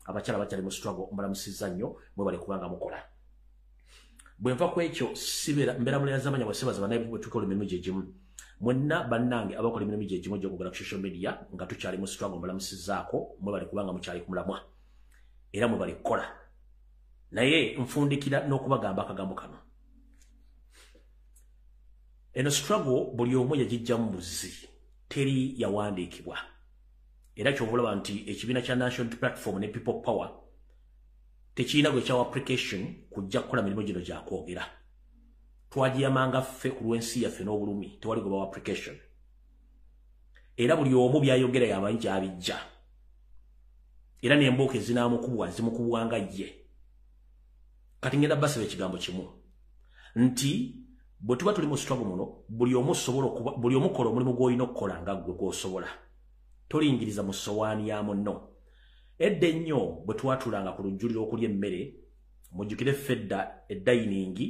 abakyala bakyali mu struggle mbalamusiza nnyo mwe bali kubanga mukola bwe nva ku ekyo sibera mbera mulya zamanya bwesebaza banaye bwe tukola emirimu gye gimu mwenna bannange abakola emirimu gye gimu gy'okugala ku social media nga tukyali mu struggle mbalamusizaako mwe bali kubanga mukyali ku mulamwa era mwe bali kukola naye nfundikira n'okubagamba akagambo kano eno struggle buli omu yagijjamu buzi teri yawandiikibwa era ky'obulaba nti ekibiina kya National Platform ne People Power tekirina gwe kyawa application kujja kukola mirimu gino gyakwogera twagiyamanga ffe ku lw'ensi yaffe n'obulumi tewali gwe bawa application era buli omu byayogera yamanyi gy'abijja era n'embooka ezinamukubwa zimukubwanga ye kati ngenda basaba ekigambo kimu nti bwe tuba tuli mu struggle muno buli omu kola omulimu gw'olina okukola nga gwe gw'osobola tolingiriza mu sowaani ya munno edda ennyo bwe twatulanga ku lujjuliro okulya emmere mujjukire fedda edayiningi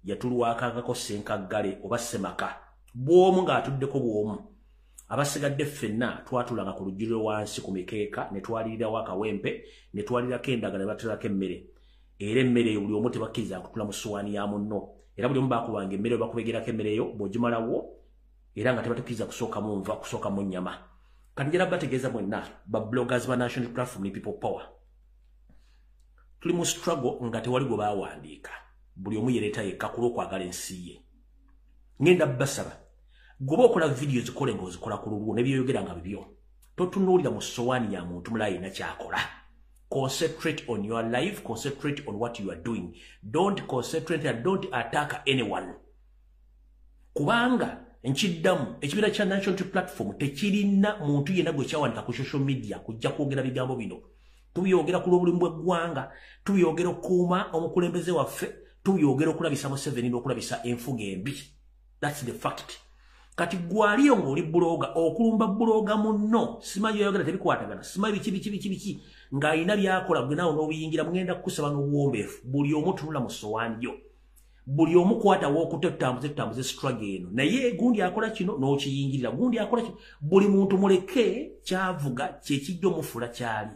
yatulwakangako senkaggale oba semaka bw'omu ng'atuddeko bw'omu abasigadde ffenna twatulanga ku lujjuliro wansi ku mikeeka ne twalirirawo akawempe ne twalirirako endagala ne batulako emmere era emmere eyo buli omu tebakkiriza kutula mu sowaani ya munno era buli omu baakubanga emmere bakubegerako emmere eyo bw'ogimalawo era nga tebatukkiriza kusookamu nva kusookamu nnyama kati njera bategeeza mwenna ba bloggers ba National Platform ne People Power tuli mu struggle nga tewali gwe baawandiika buli omu yereeta yekka ku lw'okwagala ensi ye ngenda basaba goba okola videos zikole ng'ozikola ku lulwo ne byoyogera nga bibyo totunuulira mu sowaani ya muntu mulala yenna kyakola. Concentrate on your life, concentrate on what you are doing. Don't concentrate and don't attack anyone. Kubanga nchiddamu ekibiina kya National Platform tekirina muntu yenna gwe kyawandika ku social media kujja kwogera bigambo bino. Tubiyogera ku lw'obulimu bw'eggwanga, tubiyogera okukuuma omukulembeze waffe, tubiyogera okulabisa Museveni n'okulabisa enfuga embi. That's the fact. Kati gwaliyo ng'oli buloga okulumba buloga munno simanyi yoyogera tebikwatagana simanyi biki ng'alina byakola gwe naawe n'obiyingira mugenda kukusaba n'obuwombeefu buli omu tunula mu sowaani yo buli omu kwatawo okutambuze struggle eno naye gundi akola kino n'okiyingirira gundi akola kino buli muntu muleke kyavuga kyekijja omufula kyali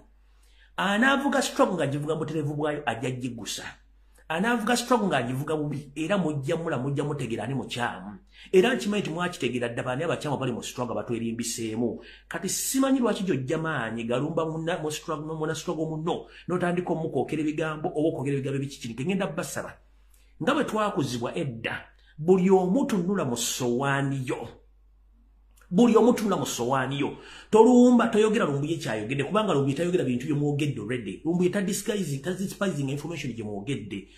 anaavuga struggle ng'agivuga butereevu bwayo ajja gigusa anaavuga struggle ng'agivuga bubi era mujja mutegeera ani mukyamu era nkimanyi nti mwakitegeera ddala ani abakyamu bali mu struggle batwerimbiseemu kati simanyi lwaki gy'ojja maanyi galumba muna struggle munno n'otandika omukookera ebigambo oba okwogera ebigambo ebikikiri ngenda basaba nga bwe twakuzibwa edda buli omu tunula mu sowaani yo buli omu tunula mu sowaani yo tolumba toyogera Lumbuye kyayogedde kubanga Lumbuye tayogera bintu bye mwogedde already Lumbuye tadisguising information gye mwogedde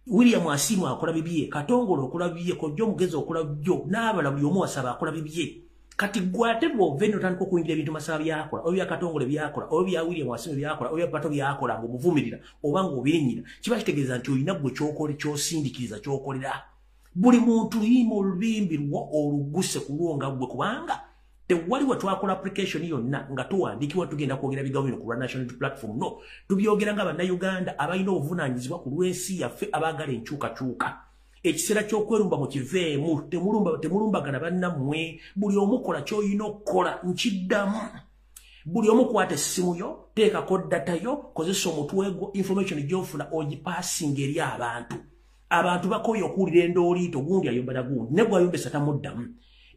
William Asimu akola bibye Katongolo akola bibye Kojjo Mugezi akola byo n'abala buli omu wasaba akola bibye kati gwate bw'ovenda otandika okuyingira ebintu masaba byakola oyo bya Katongole byakola oyo bya William Asimu byakola oyo bya Bato byakola ng'omuvumirira oba ng'obirinyira kiba kitegeeza nti olina gwe ky'okola ky'osindikiriza ky'okolera buli muntu yima olubimbi lwo oluguse ku lwonga gwe kubanga tewali we twakola application yonna nga tuwandiikibwa tugenda kwogera bigambo bino ku lwa National Platform no tubyogera nga bannayuganda abalina obuvunaanyizibwa ku lw'ensi yaffe abaagala enkyukakyuka ekiseera ky'okwerumba mu kiveemu temulumbagana bannammwe buli omukola ky'olina okukola nkiddamu buli omu kwata essimu yo teekako data yo kozesa omutwe gwo information gy'ofuna ogipaasinga eri abantu bakooye okuwulira endooliito gundi ayomba na gundi ne bw'ayombesa tamuddamu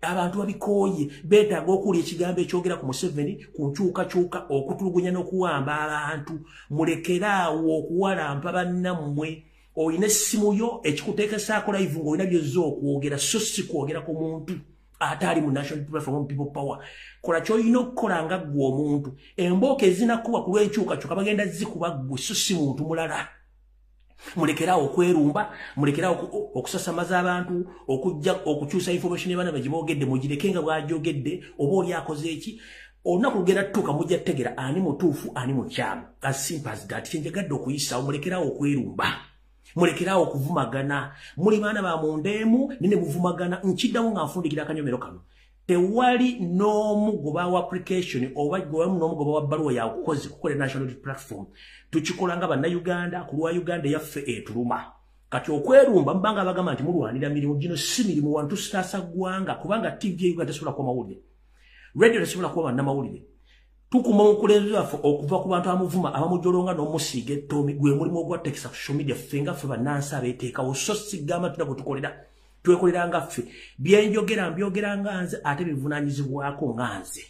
abantu babikooye beetaaga okuwulira ekigambo ekyogera ku Museveni ku nkyukakyuka okutulugunya n'okuwamba abantu mulekeraawo okuwalampa bannammwe oyina essimu yo ekikuteekesaako live ng'olina byozza okwogera so si kwogera ku muntu ate ali mu National Platform People Power kola ky'olina okukola nga ggwe omuntu embooka ezinakuba ku lw'enkyukakyuka bagenda zikuba ggwe so si muntu mulala mulekerawo okwerumba mulekerawo okusasamaza abantu okujja okukyusa information y'abaana bagibogedde mugireke nga bw'agyogedde oba oli akoze eki olunaku lugenda tutuuka mujja tutegeera ani mutuufu ani mukyamu as simple as that kyenjagadde okuyisaawo mulekerawo okwerumba mulekerawo okuvumagana muli baana ba mundeemu nene muvumagana nkiddamu nga nfundikira akanyomero kano tewali n'omu gobawa application oba n'omu gobawa bbaluwa yakukoze kukola National Platform tukikola nga bannayuganda ku lwa Uganda yaffe etuluma kati okwerumba mbanga bagamba nti mulwanira mirimu gino si mirimu wantu sitaasa ggwanga kubanga TV ya Uganda tesobola kuba mawulire radio tesobola kuba bannamawulire tukuma omukulembeze waffe okuva ku bantu amuvuma abamujolonga n'omusiiga ettomi gwe mulimu ogwa tekisa ku social media ffe nga ffe bannansi abeeteekawo so sigamba tuna bwe tukolera twekolera nga ffe byenjogera mbyogera nga nze ate bivunaanyizibwako nga nze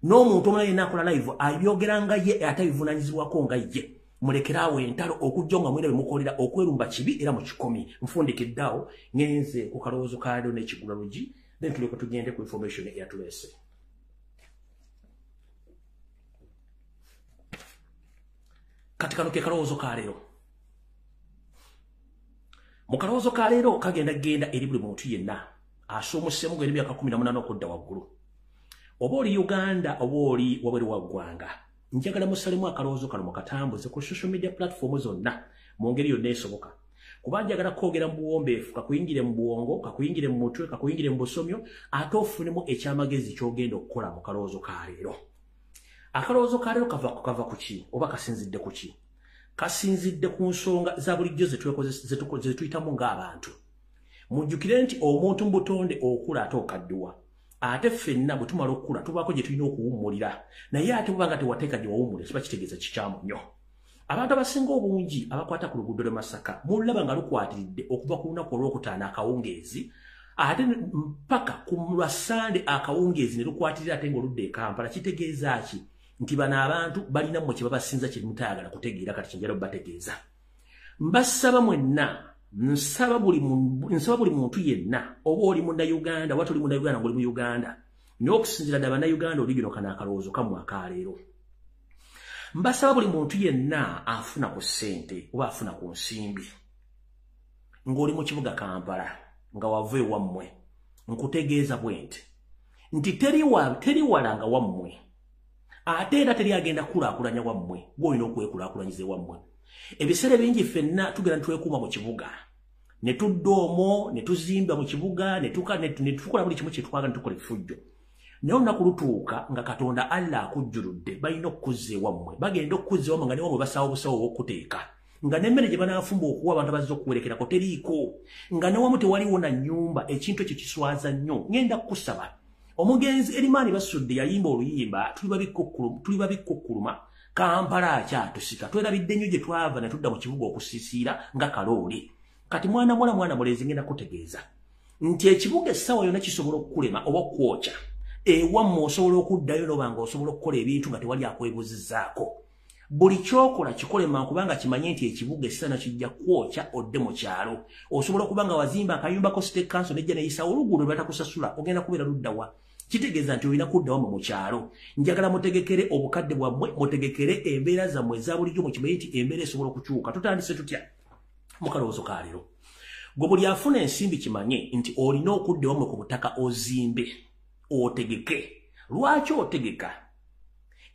n'omuntu omulala yenna akola live abyogera nga ye ate bivunaanyizibwako nga ye mulekerawo entalo okujja nga mwina bemukolera okwerumba kibi era mu kikomi nfundikiddeawo ngenze ku kalowoozo ka leero n'ekigula LUJJI then tuleka tugende ku information eyatuleese. Kati kano ke kalowoozo ka leero. Mu kalowoozo ka leero kagenda genda eri buli muntu yenna asoomusemu gwe emyaka 18 okudda waggulu. Oba oli Uganda oba oli wabweru wa ggwanga. Njagala musalemu akalowoozo kano mukatambuze ku social media platform zonna mu ngeri yonna esoboka. Kuba njagala kwogera mu buwombeefu, kakuyingire mu bwongo, kakuyingire mu mutwe, kakuyingire mu busomyo, ate ofunemu ekyamagezi ky'ogenda okukola mu kalowoozo ka leero. Akalowoozo ka leero kava ku ki oba kasinzidde ku ki? Kasinzidde ku nsonga za bulijjo ze tuyitamu ng'abantu. Mujjukire nti omuntu mu butonde okula ate okadduwa. Ate ffenna bwe tumala okula tubaako gye tulina okuwummulira. Naye ate bw'obanga tewateeka gye wawummulira kiba kitegeeza kikyamu nnyo. Abantu abasinga obungi abakwata ku luguudo lw'e Masaka mulaba nga lukwatiridde okuva ku lunaku olwokutaano akawungeezi ate mpaka ku Lwasande akawungeezi ne lukwatirira ate ng'oludda e Kampala. Kitegeeza ki? Nti bano abantu balina mu kye babasinza kye mutayagala kutegeera kati kyenjala bategeeza. Mbasaba mwenna nsaba buli muntu yenna oba oli munnayuganda oba toli munnayuganda ng'oli mu Uganda n'okusinzira ddala bannayuganda oli gino kana akalowoozo kammwe akaleero. Mbasaba buli muntu yenna afuna ku ssente oba afuna ku nsimbi ng'oli mu kibuga Kampala nga wava ewammwe nkutegeeza bwe nti teri walanga wammwe ate era teri agenda kulaakulanya wammwe gw'olina okwekulaakulanyiza ewammwe. Ebiseera bingi ffenna tugenda twekuuma mu kibuga ne tudda omwo ne tuzimba mu kibuga ne tukola buli kimu kye twagala ne tukola effujjo. Naye olunaku lutuuka nga Katonda Allah akujjuludde balina okukuzza ewammwe, bagenda okukuzza ewammwe nga newammwe basaawa obusawo obw'okuteeka nga n'emmere gye banaafumba okuwa abantu abazze okuwerekerako teriiko nga newamu tewaliwo na nnyumba. Ekintu ekyo kiswaza nnyo. Ngenda kukusaba omugenzi Erimaani Basudde yayimba oluyimba tuli babikukkuluma Kampala akyatusika twerabidde nnyo gye twava ne tudda mu kibuga okusiisiira nga kalooli. Kati mwana mulezi ngenda kutegeeza nti ekibuga essaawa yonna kisobola okukulema oba okwokya ewammwe osobola okuddayo n'obanga osobola okukola ebintu nga tewali akwebuuzizzaako. Buli kyokola kikolema kubanga kimanye nti ekibuga essana kijja kwokya odde mu kyalo. Osobola okubanga wazimba akayumbako State Council nejja neyisa oluguudo lwatakusasula ogenda kubeera luddawa. Kitegeeza nti olina kudda wammwe mu kyalo. Njagala mutegekere obukadde bwammwe, mutegekere embeera zammwe eza bulijjo mukimanyi nti embeera esobola okukyuka. Tutandise tutya mu kalowoozo ka leero. Gwe buli afuna ensimbi kimanye nti olina okudda wammwe ku butaka ozimbe otegeke. Lwaki otegeka?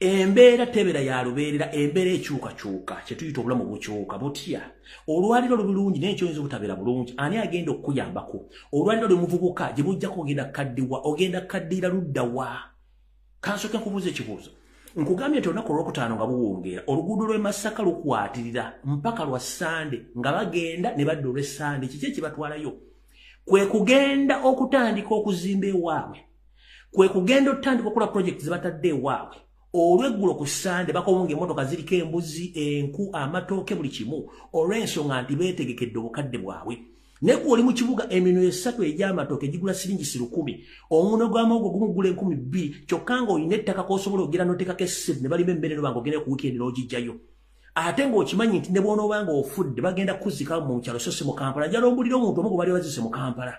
Embeera tebeera ya lubeerera, embeera ekyukakyuka kye tuyita obulamu bukyuka butya. Olwaliro lubulungi naye ekyoyinza obutabeera bulungi ani agenda okukuyambako? Olwaliro lwemuvubuka gye mujjako ogenda kaddiwa ogenda kaddiira ludda wa? Kansooke nkubuuza ekibuuzo. Nkugambye nti olunaku olwokutaano nga buwungeera oluguudo lw'e Masaka lukwatirira mpaka Lwasande nga bagenda ne badda olw'Essande. Kiki ekibatwalayo? Kwe kugenda okutandika okuzimba ewaabwe, kwe kugenda otandika okukola project ze batadde ewaabwe. Olw'eggulo ku Sande bakawunga emmotoka ziriko embuzi, enku, amatooke buli kimu olw'ensonga nti beetegekedde obukadde bwabwe. Ne gw'oli mu kibuga eminwe 3 egy'amatooke gigula siringi 10,000, omuno gw'amawugo gumugula 2,000 kyokka ng'olina ettaka k'osobola ogenda n'oteekako essente ne balima emmere n'obanga ogenda ku weekend n'ogijjayo. Ate ng'okimanyi nti ne bw'onoobanga ofudde bagenda kuzika mu kyalo so si mu Kampala. Njala ombulira omuntu omu gwe bali bazise mu Kampala.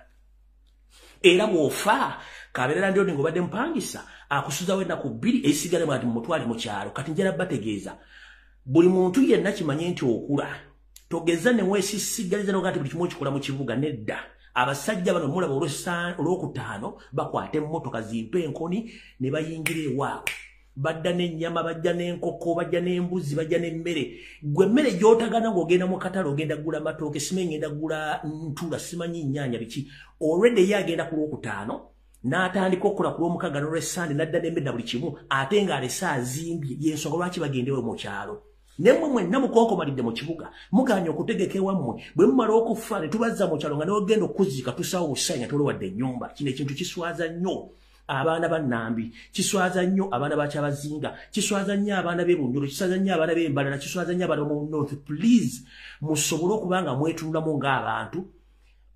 Era bw'ofa kabeerera ndyoni ng'obadde mpangisa akusuzawo ennaku 2 esigale mwati mumutwale mu kyalo. Kati njala bategeeza buli muntu yenna kimanye nti okula togeza ne weesisigaliza n'ogaa nti buli kimu okikola mu kibuga. Nedda. Abasajja bano mulaba olwokutaano bakwata emmotoka zimpe enkoni ne bayingira ewaabwe. Badda n'ennyama, bajja n'enkoko, bajja n'embuzi, bajja n'emmere. Gwe emmere gy'otagana ng'ogenda mu katale ogenda gula matooke, simanyi ngenda gula ntula, simanyi nnyaanya biki. Already ye agenda ku lwokutaano n'atandika okukola ku lw'omukaaga n'olw'Essande n'adda n'emmere na buli kimu ate ng'alese azimbye. Y'ensonga lwaki bagendewe mu kyalo. Nemwe mwenna mukonkomalidde mu kibuga muganya okutegeka ewammwe bwe mumala okufa ne tubazza mu kyalo nga n'ogenda okuzika tusaawo busanya tolowadde ennyumba. Kino ekintu kiswaza nnyo. abaana ba Nambi, kiswaza nnyo abaana ba Kyabazinga, kiswaza nnyo abaana b'e Bunyoro, kiswaza nnyo abaana b'e Mbalala, kiswaza nnyo abaana mu North. Please musobole okubanga mwetunulamu ng'abantu.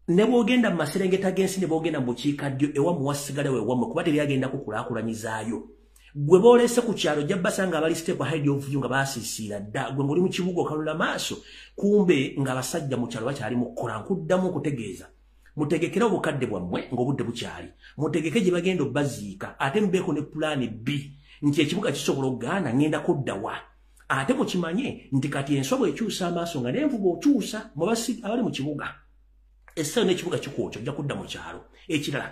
Ne bwogenda mu maserengeta g'ensi ne bwogenda mu bukiikaddyo ewammwe wasigala wewammwe kuba tebyagenda kukulaakulanyizaayo. Gwe boolese ku kyalo ojja basanga abali step ahead of you nga baasiisiira dda. Gwe ng'oli mu kibuga okalula maaso kumbe ng'abasajja mu kyalo bakyali mu kukola. Nkuddamu okutegeeza mutegekera obukadde bwammwe ng'obudde bukyali. Mutegeke gye bagenda obbaziika ate mubeeko ne pulaani B nti ekibuga kisobola okugaana ngenda kudda wa. Ate mukimanye nti kati enswa bw'ekyusa amaaso nga n'envuba okyusa mu abali mu kibuga. Essaawa n'ekibuga kikwokya ojja kudda mu kyalo. Ekirala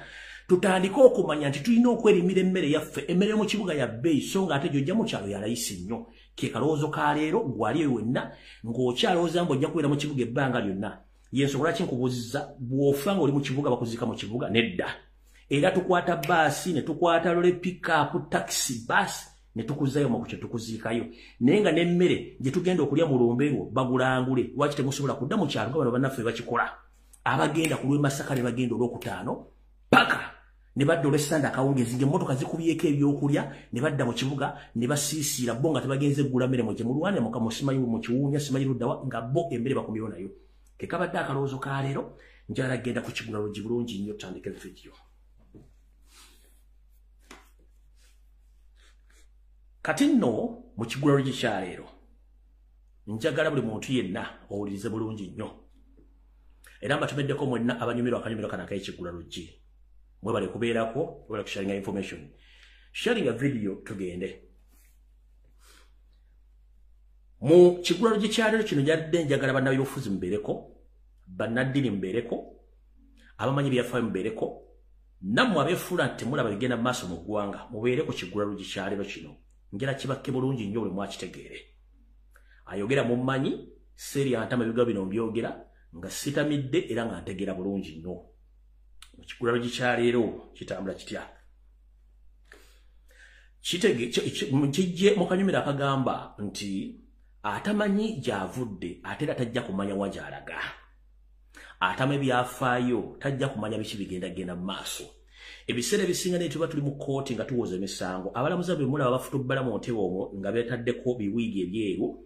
tutandika okumanya nti tulina okwerimira emmere yaffe. Emmere mu kibuga ya bbeeyi so nga ate gy'ojja mu kyalo ya layisi nnyo. Ke kalowoozo ka leero gwali eyo wenna ng'okyalowooza mbu ojja kubeera mu kibuga ebbanga lyonna. Yensobola ki nkubuuzizza bw'ofa ng'oli mu kibuga bakuziika mu kibuga? Nedda. Era tukwata baasi ne tukwata lole pick-up taxi baasi ne tukuzzaayo mu kyo tukuziikayo. Naye nga n'emmere gye tugenda okulya mu Lumbuye bagulangule. Lwaki temusobola kudda mu kyalo nga bano bannaffe bakikola? Abagenda ku lw'Emasaka ne bagenda olwokutaano paka ne badda olw'Essande akawungezi ng'emmotoka zikubyeko ebyokulya ne badda mu kibuga ne basiisiira bo nga tebagenze kugula mmere mu gye mulwane mukamusimanyi mu kiwunya simanyi luddawa nga bo emmere bakomyewo nayo. Ke kabadde akalowoozo ka leero njala genda ku Kigula Lujji bulungi nnyo tutandike video. Kati nno mu Kigula Lujji kya leero njagala buli muntu yenna owulirize bulungi nnyo. Era mbatumeddeko mwenna abanyumirwa akanyumiro kana k'Ekigula Lujji. Mwebale kubeerako, mwebale kusharinga information. Sharing a video tugende. Mu Kigula Lujji kya leero kino njadde njagala bannabyobufuzi mubeereko, bannaddini mubeereko, abamanyi byafaayo mubeereko, nammwe abeefuula nti temulaba bigenda mu maaso mu ggwanga mubeere ku Kigula Lujji kya leero kino. Njala kibakke bulungi nnyo buli mwakitegeere. Ayogera mummanyi, seri antama ebigambo bino mbyogera, nga sitamidde era nga ntegeera bulungi nnyo. Mu Kigula Lujji kya leero kitambula kitya? Kijje mu kanyumiro akagamba nti atamanyi gy'avudde ate era tajja kumanya wa gy'alaga. Atama ebyafaayo tajja kumanya biki bigendagenda mu maaso. Ebiseera ebisinga ne tuba tuli mu kkooti nga tuwoza emisango. Abalamuzi be mulaba bafutubbala mu ntebe omwo nga beetaddeko biwiigi ebyeru.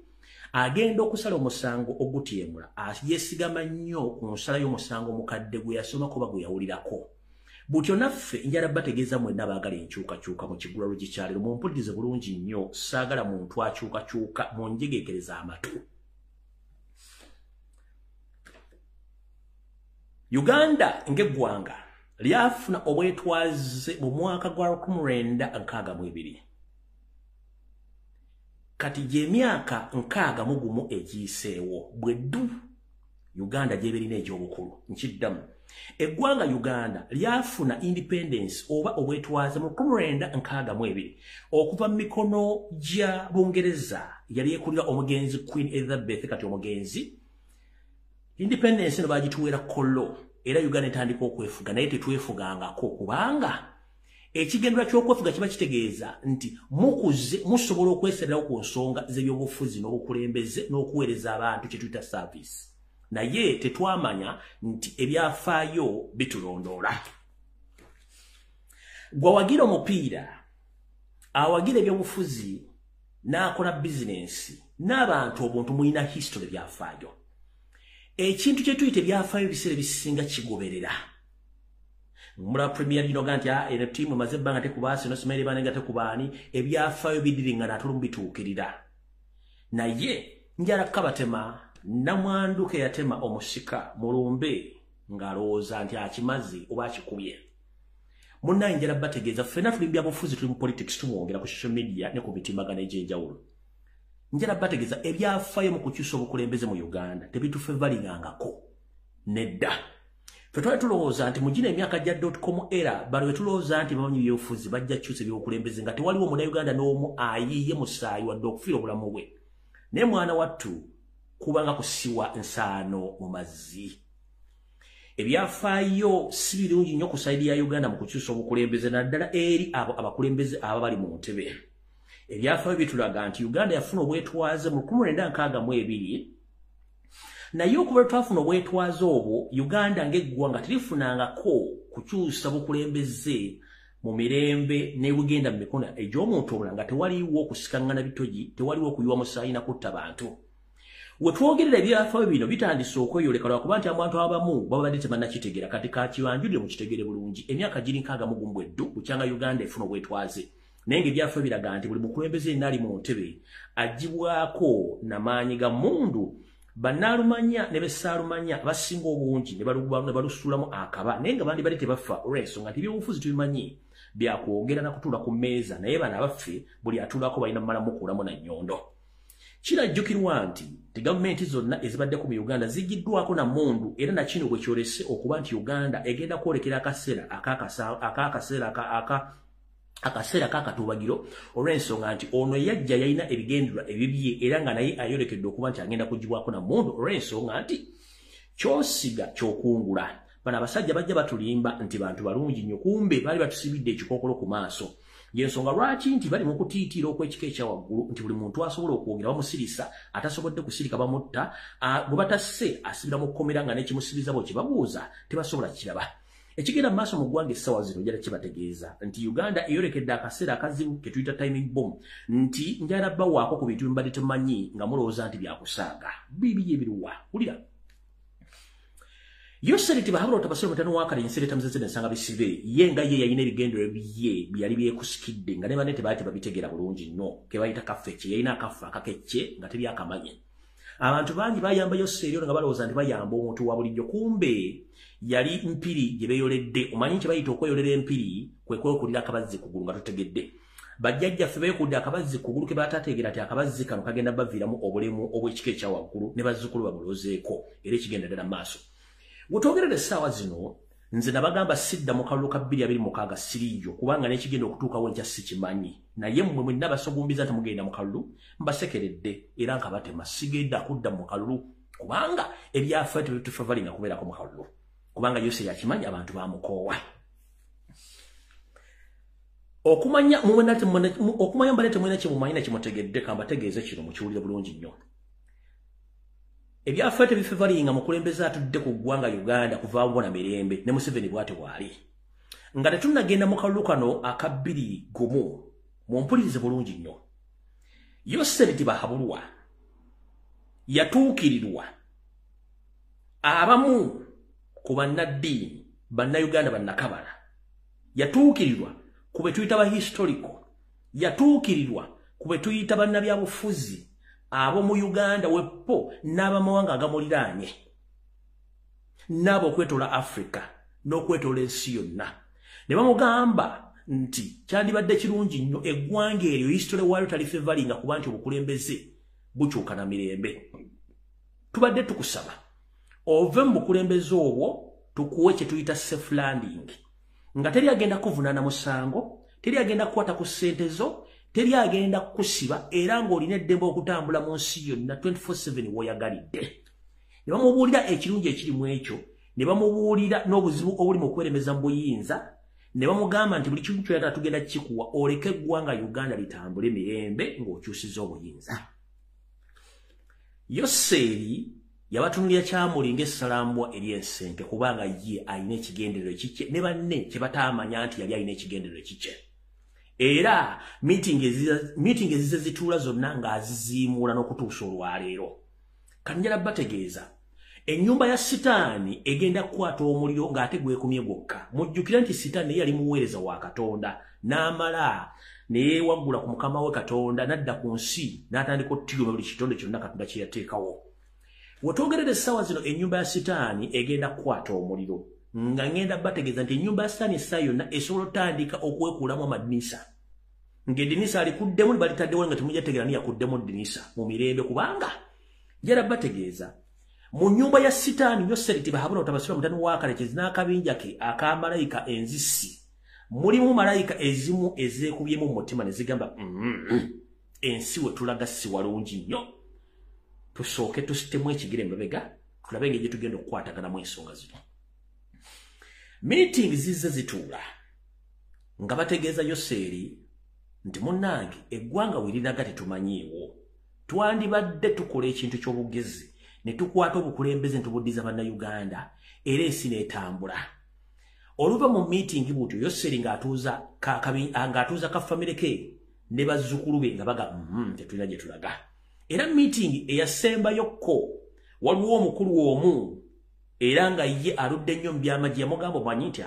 Agenda okusala omusango ogutiemula yesigama nnyo ku nsala y'omusango omukadde gwe yasoma kuba gwe yawulirako. Butyo naffe njala bategeeza mwenna abaagala enkyukakyuka mu Kigula Lujji kya leero mumpulirize bulungi nnyo. Saagala muntu akyukakyuka munjegeekereza amatu. Uganda ng'eggwanga lyafuna obwetwaze mu mwaka gwa 1962. Kati gy'emyaka 61 egiyiseewo bweddu Uganda gy'eberina egy'obukulu. Nkiddamu. Eggwanga Uganda lyafuna independence oba obwetwaze mu 1962 okuva mu mikono gya Bungereza yali ekulira omugenzi Queen Elizabeth. Kati omugenzi independence no bagituweera kollo era Uganda etandika okwefuga naye tetwefugangako kubanga ekigendera ky'okwefuga kiba kitegeeza nti mukuze musobola okwesererawo ku nsonga z'ebyobufuzi n'obukulembeze n'okuweereza abantu kye tuyita service. Naye tetwamanya nti ebyafaayo bitulondoola. Gwe awagira omupiira, awagira ebyobufuzi, n'akola bizinensi, n'abantu obuntu mulina history byafaayo. Ekintu kye tuyita ebyafaayo biseera ebisinga kigoberera. Mula premier lino ganti eno tiimu emaze ebbanga tekubaasi no simaire banenga tekubaani ebyafaayo bidiringana atulu bituukirira. Naye njala kabatema namwanduke yatema omusika mulumbe ng'alowooza nti akimaze oba akikubye. Munnaye njala bategeeza ffenna tuli byabufuzi tuli mu politics tumwongera ku social media ne ku mitimbagano egy'enjawulo. Njala bategeeza ebyafaayo mu kukyusa obukulembeze mu Uganda tebitufevalingangako. Nedda. Ffe twali tulowooza nti mu gino emyaka gya .com era bano tulowooza nti bamanyi byobufuzi bajja kyusa ebyobukulembeze nga tewaliwo Munnayuganda n'omu ayiye musaayi wadde okufiira obulamu bwe. Naye mwana wattu kubanga kusiwa nsaano mu mazzi. Ebyafaayo si birungi nnyo ku saidi ya Uganda mu kukyusa obukulembeze naddala eri abo abakulembeze aba bali mu ntebe. Ebyafaayo bitulaga nti Uganda yafuna obwetwaze mu 1962. Naye okuba twafuna obwetwaze obwo Uganda ng'eggwanga terifunangako kukyusa bukulembeze mu mirembe ne bugenda mu mikono egy'omuntu omulala nga tewaliwo okusikangana bitogi, tewaliwo okuyiwa musaayi na kutta bantu. We twogerera ebyafaayo bino bitandise okweyoleka lwakuba nti abantu abamu babadde tebannakitegeera kati kakiwanjulire mukitegere bulungi. Emyaka giri 62 bukyanga Uganda efuna obwetwaze. Naye ng'ebyafaayo biraga nti buli mukulembeze yenna ali mu ntebe agibwako n'amaanyi ga mmundu. Bannaalumanya ne bessaalumanya abasinga obungi ne balusulamu akaba naye nga bandi bali tebafa olw'ensonga nti ebyobufuzi tubimanyi byakwogera na kutuula ku mmeeza naye bano abaffe buli atuulako balina mmalamu kuulamu na nnyondo. Kirajjukirwa nti gavumenti zonna ezibaddeko mu Uganda zigiddwako na mmundu era na kino bwe kyolese okuba nti Uganda egenda kwolekera akaseera k'akatuubagiro olw'ensonga nti ono yajja yalina ebigendererwa ebibye era nga naye ayolekedde okuba nti agenda kugibwako na mmundu olw'ensonga nti kyosiga kyokungula. Bano abasajja bajja batulimba nti bantu balungi nnyo kumbe baali batusibidde ekikookolo ku maaso. Yensonga lwaki nti bali mu kutiitira okw'ekika ekya waggulu nti buli muntu asobola okwogera bamusirisa atasobodde kusirika bamutta bwe batasse asibira mu kkomera nga n'ekimusiriza bwe kibabuuza tebasobola kiraba. Ekigenda mu maaso mu ggwanga essaawa zino njala kibategeeza nti Uganda eyolekedde akaseera akazibu ke tuyita timing bomb nti njala bawaako ku bintu mbadde temanyi nga mulowooza nti byakusaaga. Bibi ebiruwa wulira. Yoseriti bahabula otabasire mutano wakali nsireta mzezene nsanga bisibe yenga ye yayina ebigendero bye byali byekusikidde nga ne banete baate babitegera bulungi nnyo ke bayita kafeche yayina akafa akakecce nga teri akamanyi. Abantu bangi bayamba Yoseri nga balowooza nti bayamba omuntu wa bulijjo kumbe yali mpiri gye beeyoledde. Omanyi nti bayita okweyolera empiri kwe kwekulira akabazzi kugulu nga tutegedde. Bajjajjaffe beekudde akabazzi kugulu ke batateegera ti akabazzi kano kagenda baviiramu obulemu obw'ekika ekya waggulu ne bazzukulu babuloozeeko era ekigenda ddala maaso. Wetwogerera essaawa zino nze nabagamba sidda mu kalulu ka 2026 siriiyo kubanga n'ekigenda okutuukawo nkya sikimanyi naye mmwe mwenna basogumbiza nti mugenda mu kalulu mbasekeredde era nkabatema sigenda kudda mu kalulu kubanga ebyafaayo tebitufavalinga kubeerako mu kalulu kubanga yose yakimanyi abantu bamukoowa. Okumanya mbalete mwena kyemumanyi na kimutegedde kambategeeze kino mukiwulire bulungi nnyo. Ebyafaayo tebifavalinga mukulembeze atudde ku ggwanga Uganda kuvaawo na mirembe ne Museveni bwate bwali. Nga tetunnagenda mu kalulu kano aka 21 mumpulirize bulungi nnyo. Yoseriti bahabulwa yatuukirirwa abamu ku bannaddiini bannayuganda bannakabala yatuukirirwa ku be tuyita ba historical yatuukirirwa ku be tuyita bannabyabufuzi abo mu Uganda wepo n'abamawanga agamuliraanye n'abo okwetoola Africa n'okwetoola ensi yonna ne bamugamba nti kyandibadde kirungi nnyo eggwanga eryo history waalyo talifevalinga kuba nti obukulembeze bukyuka na mirembe. Tubadde tukusaba ove mu bukulembeze obwo tukuwe kye tuyita safe landing nga teri agenda kuvunaana musango teri agenda kukwata ku ssente zo teri agenda kusiba era ng'olina eddembe okutambula mu nsi yonna 24/7 w'oyagalidde. Ne bamubuulira ekirungi ekirimu ekyo ne bamubuulira n'obuzibu obuli mu kweremeza mu buyinza ne bamugamba nti buli kintu ky'oyagala tugenda kikuwa oleke eggwanga Uganda litambule mirembe ng'okyusiza obuyinza. Yoseri yabatunulira kyamulinga essalambwa eri ensenke kubanga ye alina ekigenderero ekikye ne banne kye bataamanya nti yali alina ekigenderero ekikye. Era meeting ezize zituula zonna ng'aziziimuula n'okutuusa olwaleero. Kanjala bategeeza ennyumba ya sitaani egenda kukwata omuliro ng'ate gwekumye gwokka. Mujjukira nti sitaani yali muweereza wa Katonda n'amala ne yeewaggula ku mukama we Katonda n'adda ku nsi n'atandika ottiyuma buli kitonde kyonna Katonda kye yateekawo. Wetwogerera essaawa zino ennyumba ya sitaani egenda kukwata omuliro nga ngenda bategeeza nti ennyumba ya sitaani essaawa yonna esobola otandika okwekuulamu amadinisa. Ng'eddinisa alikuddemu ne balitaddewo nga temujja tegeera ni yakuddemu ddinisa mu mirembe kubanga njala bategeeza mu nnyumba ya sitaani Yoseriti bahabula otabasira mutani wakale kyezinaakabinja ke akamalayika enzisi mulimu malayika ezimu ezeekubyemu mu mutima ne zigamba ensi we tulaga si walungi nnyo tusooke tusitemu ekigere emabega tulabe engeri gye tugenda okukwataganamu ensonga zino. Meeting zizze zituula nga bategeeza Yoseri nti munnange eggwanga weriraga tetumanyiiwo twandibadde tukola ekintu ky'obugezi ne tukwata obukulembeze ntubuddiza bannayuganda era ensi n'etambula. oluva mu meeting butyo Yoseri ng'atuuza ka family ke ne bazzukulu be nga baga tetulina gye tulaga. Era meeting eyasembayo ko waliwo omukulu omu era nga ye aludde nnyo mu by'amagye yamugamba omanyi nti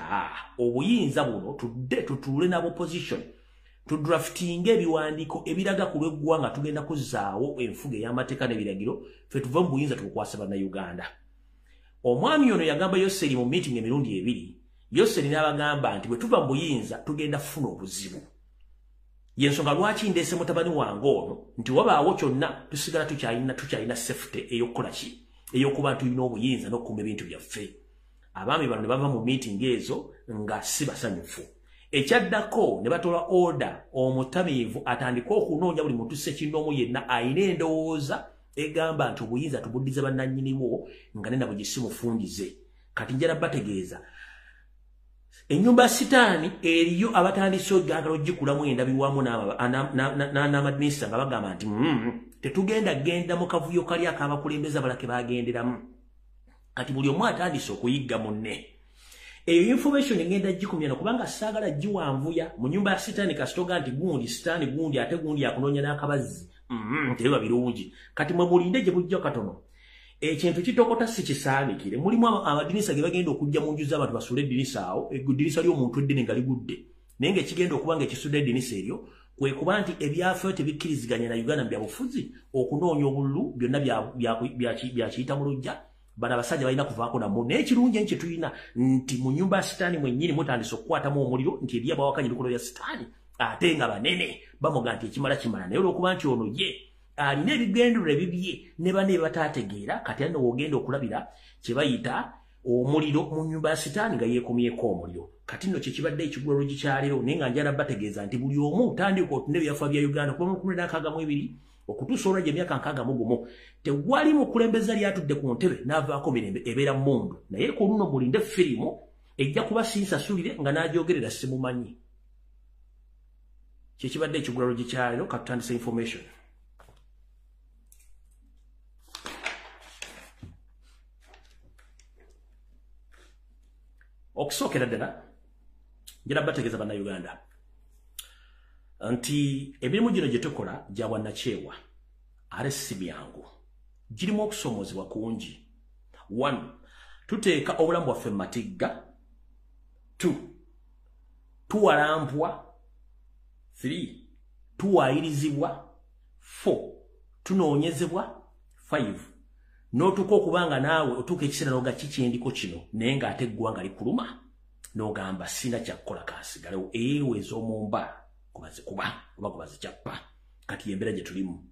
obuyinza buno tudde tutuule nabo opposition tudraftinga ebiwandiiko ebiraga ku lw'eggwanga tugenda kuzzaawo enfuga ey'amateeka n'ebiragiro ffe tuva mu buyinza tubukwasa bannayuganda. Omwami ono yagamba Yoseri mu meeting emirundi ebiri. Yoseri n'abagamba nti bwe tuva mu buyinza tugenda kufuna obuzibu. Yensonga lwaki ndeese mutabani wange ono nti wabaawo kyonna tusigala tukyalina safety ey'okukola ki ey'okuba tulina obuyinza n'okukuuma ebintu byaffe. Abaami bano ne bava mu meeting ezo nga si basanyufu. Ekyaddako ne batola order omutamiivu atandika okunoonya buli muntu ssekinnoomu yenna ayina endowooza egamba nti obuyinza tubuddize bannannyiniwo nga nena bugisimufungize. Kati njala bategeeza ennyumba ya sitaani eriyo abatandise ogagala ogikulamu endabiwamu n'amadinisa nga bagamba nti tetugenda genda mu kavuyo kali ak'abakulembeze abalala ke bagenderamu. Kati buli omu atandise okuyigga munne. Eyo information ngenda gikumya kubanga saagala giwanvuya mu nyumba ya sitaani kasitoga nti gundi sitaani gundi ate gundi akunoonya n'akabazi tebiba birungi. Kati mwe mulinde gye bujja katono. Ekintu kitokota si kisaanikire. Mulimu amadinisa ge bagenda okujja mu nju z'abantu basule eddinisa awo eddinisa ly'omuntu eddene nga ligudde. Naye ng'ekigenda okuba nga ekisudde eddinisa eryo kwe kuba nti ebyafeyo tebikkiriziganya na Uganda mu byabufuzi okunoonya obululu byonna byakiyita mu lujja. Bano abasajja balina kuvaako namwo. Naye ekirungi kye tulina nti mu nyumba ya sitaani mwennyini mutandise okukwatamu omuliro nti eri abawakanya ebikolo bya sitaani ate nga banene bamuga nti ekimala kimala. Naye olw'okuba nti ono ye alina ebigendero ebibye ne bane bataategeera kati ano wogenda okulabira kye bayita omuliro mu nyumba ya sitaani nga yeekomyeko omuliro. Kati nno kye kibadde ekigula luggi kya leero naye nga njala bategeeza nti buli omu tandika otunde ebyafa bya Uganda kuba mu 1962 okutuusa olwajja emyaka 61 tewali mukulembeza lyatudde ku ntebe n'avaako mirembe ebeera mmundu. Naye ku luno mulinde firimu ejja kuba sinsasulire nga n'agyogerera simumanyi. Kye kibadde ekigula luggi kya leero katutandisa information. Okusookera ddala njala bategeeza bannayuganda nti emirimu gino gye tukola gya bwannakyewa ate si byangu girimu okusomoozebwa kungi. 1 tuteeka obulamu bwaffe mu matigga. 2 tuwalampwa. 3 tuwaayirizibwa. 4 tunoonyezebwa. 5 n'otuuka okuba nga naawe otuuka ekiseera n'oga kikyendiko kino naye ng'ate eggwanga likuluma n'ogamba sina kyakukola kansigalewo eweeza omumba kubaze kuba oba kubaze kyappa. Kati embeera gye tulimu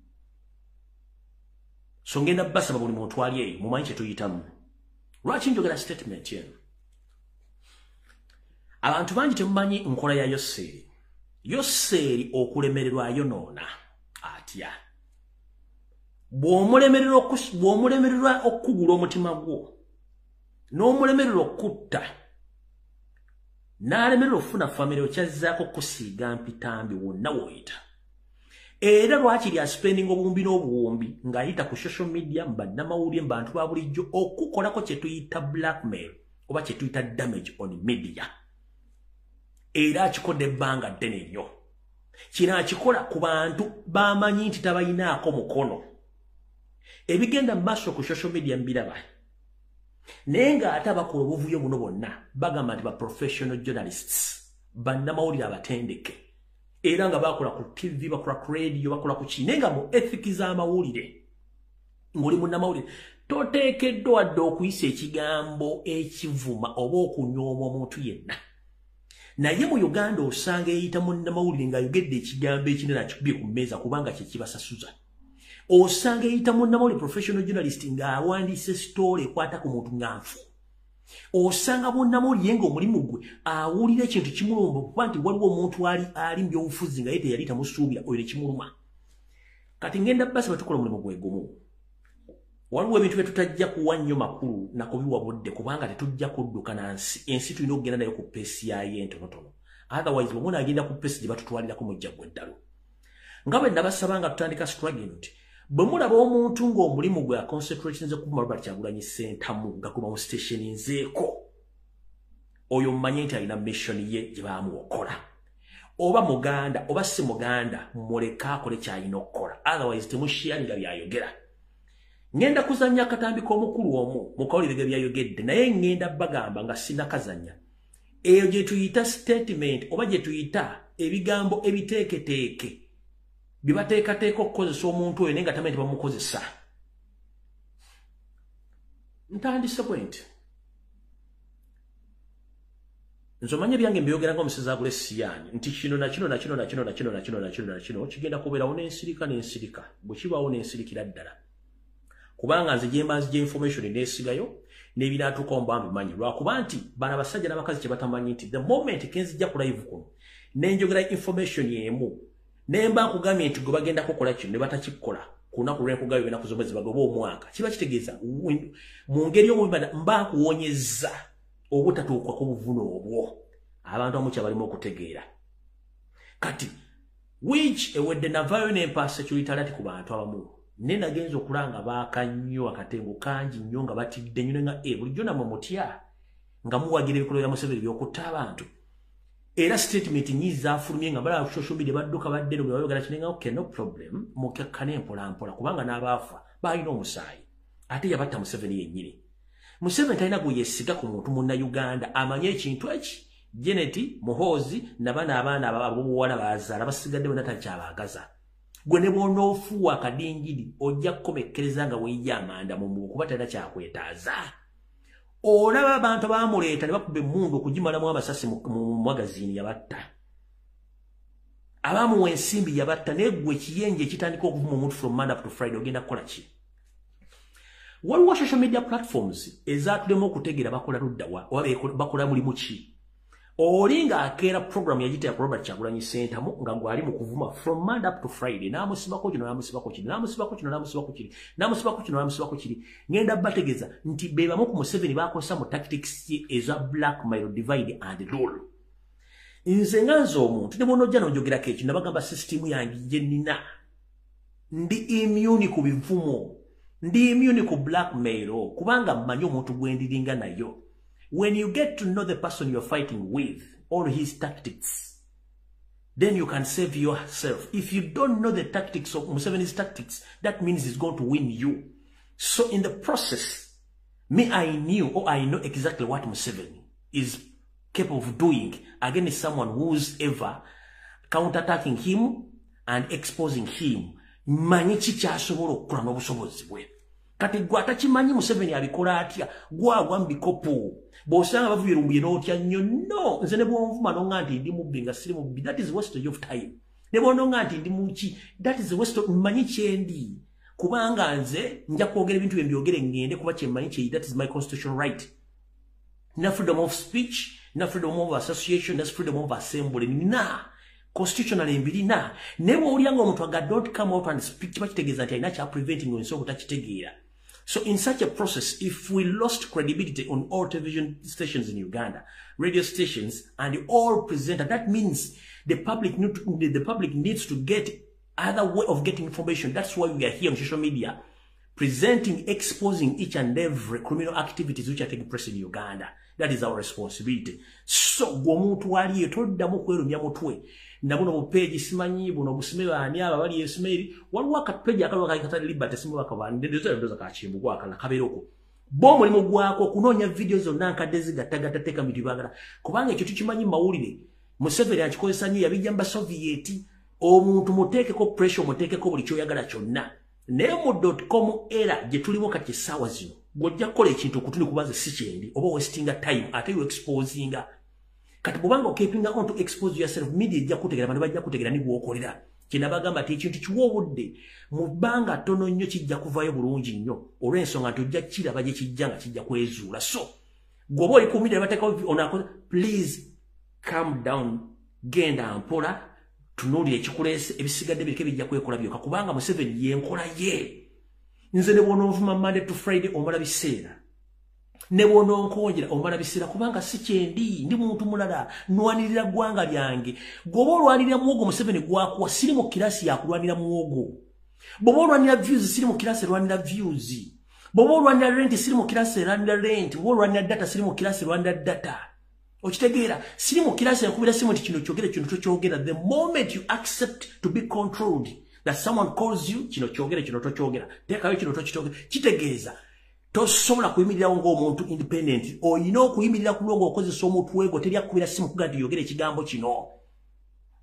so ngenda basaba buli muntu ali eyo mumanyi kye tuyitamu. Lwaki njogera statement eno? Abantu bangi temumanyi nkola ya Yoseri. Yoseri okulemererwa ayonoona atya. Bw'omulemererwa okugula omutima gwo n'omulemererwa okutta n'alemererwa okufuna famire okyazzaako kusiiga mpitambi wonna woyita. Era lwakiri aspending obuwumbi n'obuwumbi ng'ayita ku social media mbannamawulire mu bantu ba bulijjo okukolako kye tuyita blackmail oba kye tuyita damage on media. Era akikodde ebbanga ddene nnyo. Kino akikola ku bantu bamanyi nti tabayinaako mukono. Ebigenda mu maaso ku social media mbiraba. Naye ng'ate abakola obuvuyo buno bonna bagamba nti ba professional journalists bannamawulire abatendeke. Era nga bakola ku TV, bakola ku radio, bakola ku ki. Naye nga mu ethiki z'amawulire ng'oli munnamawulire toteekeddwa wadde okuyisa ekigambo ekivuma oba okunyooma omuntu yenna. Naye mu Uganda osanga eyita munnamawulire ng'ayogedde ekigambo ekinene akikubye ku mmeeza kubanga kye kibasasuza. Osanga eyita munnamawulire professional journalist ng'awandiise story ekwata ku muntu ng'anfu. Osanga munnamawulire ng'omulimu gwe awulira ekintu kimulumba kuba nti waliwo omuntu ali mu byobufuzi nga ye teyali tamusuubira oyo ne kimuluma. Kati ngenda basaba tukola omulimu gwe gumu. Waliwo ebintu bye tutajja kuwa nnyo makulu na kubiwa budde kubanga tetujja kudduka na nsi. Ensi tulina okugenda nayo ku peesi yayo entonotono. Otherwise bwe muna agenda ku peesi gye batutwalirako mujja gweddalo. Nga bwe nabasaba nga tutandika struggle nti bwe mulaba omuntu ng'omulimu gwe aconcentrate nze ku Robert Kyagulanyi Ssentamu nga kuba mu station nzeeko oyo mmanye nti alina mission ye gye baamuwokola. Oba muganda oba si muganda muleka akole kyalina okukola, otherwise temushiyaninga byayogera. Ngenda kuzanya akatambi k'omukulu omu mukawulire byayogedde, naye ngenda bagamba nga sinakazanya. Eyo gye tuyita statement oba gye tuyita ebigambo ebiteeketeeke bibateekateeka okukozesa omuntu oyo naye nga tamanyi tebamukozesa. Ntandise bwenti. Nzomanye byange mbiyogera ng'omusezi agula essiyani nti kino na kino kigenda kubeerawo n'ensirika bwe kibaawo n'ensirikira ddala. Kubanga nze gyembanzi gye information neesigayo n'ebinaatuuka omubambi manyi lwakuba nti bano abasajja n'abakazi kye batamanyi nti the moment kenzijja ku live kuno nenjogera information y'emu nemba nkugambye nti gwe bagenda kukola kino ne batakikola ku lunaku lw'enkugabye binaku zomwezi bagoba omwaka kiba kitegeeza mu ngeri y'omubanda mba nkuwonyezza obutatuuka ku buvuno obwo abantu abamu kyabalimu okutegeera. Kati which ewedde navaayo n'empaasa security alert ku bantu abamu nena genzo okulanga bakannyo akatengo kangi nnyo nga batidde nnyo nga bulijjo namwe mutya nga muwagira ebikolo bya Museveni by'okutta abantu. Era statement nyizi zaafulumye nga bala social media badduka badde no bayogera kinenga okay no problem mukakkane mpola kubanga n'abaafa balina omusaayi ate yabatta Museveni yennyini. Museveni talina gweyesiga ku muntu munna Uganda amanye ekintu eki Jeneti Muhoozi n'abaana ab'obuwala bazaala basigadde bonna takyabaagaza. Gwe ne bw'onoofuuwa akadingiri ojja kukomekkereza nga weeyya amanda mu mbuga kuba talina kyakwetaaza. Olaba abantu baamuleeta ne bakuba emmundu okugimalamu amasasi mu magazini yabatta. Abaamuwa ensimbi yabatta naye ggwe ekiyenje ekitandika okuvuma omuntu from Monday up to Friday ogenda kukola ki? Waliwo social media platforms ezaatulemu okutegeera bakola ludda wa oba bakola mulimu ki? Olinga akeera program yagita ya Robert Kyagulanyi Center nga gwali mu kuvuma from Monday up to Friday namusibako kino namusibako kino namusibako kino namusibako kino namusibako kino namusibako kino ngenda bategeza nti beba mu ku Museveni bakosa mu tactics eza blackmail divide and rule. Nze nganzo omuntu ne bonojja nojogera kechi nabagamba system yangi je nina ndi immune ku bivumo ndi immune ku blackmail kubanga mmanyi omuntu gwendiringa nayo. When you get to know the person you're fighting with, or his tactics, then you can save yourself. If you don't know the tactics of Museveni's tactics, that means he's going to win you. So in the process, I know exactly what Museveni is capable of doing against someone who's ever counterattacking him and exposing him. Manyichi kyasobola okukola n'obusobozi bwe. Kati gwe atakimanyi Museveni abikola atya gwagwa mbikopo bosanga bavuye Lumbuye n'otya nnyo no nze ne bwonvuma n'onga nti ndi mubbi nga siri mubbi that is waste of time ne bwononga nti ndi muki that is waste of manyi kyendi kubanga nze nja kwogera ebintu by'embyogere ngende kuba kyemmanyi kye that is my constitutional right. Na freedom of speech na freedom of association na freedom of assembly na constitutional embirina ne bw'olyanga omuntu aga don't come out and speak kiba kitegeeza nti alina kya preventing ensonga otakitegeera. So in such a process, if we lost credibility on all television stations in Uganda, radio stations, and all presenters, that means the public needs to get other way of getting information. That's why we are here on social media, presenting, exposing each and every criminal activities which are taking place in Uganda. That is our responsibility. So, gomuntu waliye toddamu kwerumya mutwe. Nabuno bupeji simanyi buno busime bani aba bali yesimeri waliwo akapeji akalwa kakatali liberty simu bakabandi ndezo kachimbu kwa kala kaberoko bo mulimo gwako kunonya video zonna nkadezi gatagata teka mitibagala kubanga ekintu kimanyi mawulire Museveni akikozesa nnyo yabijjamba Soviet omuntu muteke ko pressure muteke ko buli kyoyagala kyonna nemo.com era gye tulimo kati sawa zino gojja kola ekintu okutuli kubaza si kyendi oba wastinga time ate you exposinga. Kati bubanga okepinga on to expose yourself media ejja kutegera bano bajja kutegera ni bwokolera kinabagamba ati ekintu kiwobudde mu bbanga tono nnyo kijja kuvayo bulungi nnyo olw'ensonga nti ojja kiraba gye kijja nga kijja kwezuula. So gwoba oli ku media bateka onako please calm down genda mpola tunuulire ekikuleese ebisigadde bireke bijja kwekola byokka kubanga Museveni yenkola ye. Nze ne bw'onoovuma Monday to Friday omala biseera ne bw'ononkonjera omala biseera kubanga si kyendi ndi muntu mulala nwanirira ggwanga lyange. Gwoba olwanirira muwogo Museveni gwakuwa siri mu kirasi yakulwanira muwogo. Bw'oba olwanira views siri mu kirasi erwanira views. Bw'oba olwanira rent siri mu kirasi erwanira rent. Bw'oba olwanira data siri mu kirasi erwanira data. Okitegeera siri mu kirasi yakubira simu nti kino kyogere kino tokyogera. The moment you accept to be controlled that someone calls you kino kyogere kino tokyogera tekayo kino tokyogera kitegeeza tosobola kuyimirirawo ng'omuntu independent oyina okuyimirira ku lwo ng'okozesa omuntu wego teri akubira simu kuga nti yogere ekigambo kino.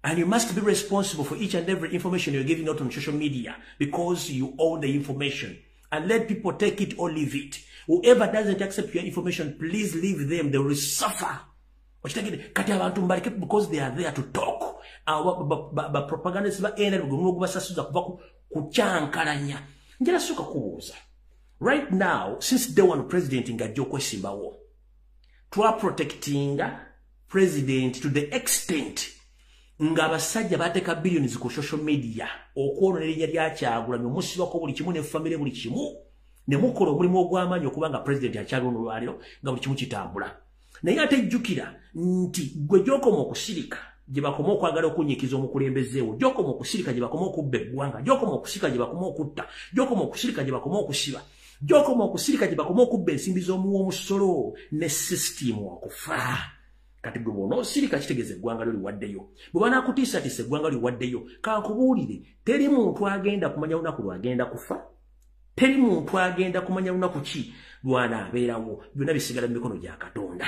And you must be responsible for each and every information you're giving out on social media because you own the information. And let people take it or leave it. Whoever doesn't accept your information, please leave them. They will suffer. Because they are there to talk. Propagandists right now, since day one president in Gajoko Simbawo, to are protecting president to the extent nga basajja bateka billions ku social media okwolo nerinnya lyakyaagula musiba buli kimu ne family buli kimu ne mukola omulimu ogw'amaanyi okubanga president akyali ono lwaliro nga buli kimu kitambula. Naye ate jjukira nti gwe gy'okoma okusirika gye bakoma okwagala okunyikiza omukulembezeewo, gy'okoma okusirika gye bakoma okubba eggwanga, gy'okoma okusirika gye bakoma okutta, gy'okoma okusirika gye bakoma okusiba, gy'okoma okusirika gye bakoma okubba ensimbi z'omuwa omusolo ne system okufa. Kati gwe bw'onoosirika kitegeeza eggwanga lyo liwaddeyo. Bwe banaakutiisatiisa eggwanga lyo liwaddeyo, kankubuulire teri muntu agenda kumanya lunaku lwagenda kufa, teri muntu agenda kumanya lunaku ki lwanaabeerawo, byonna bisigala mu mikono gya Katonda.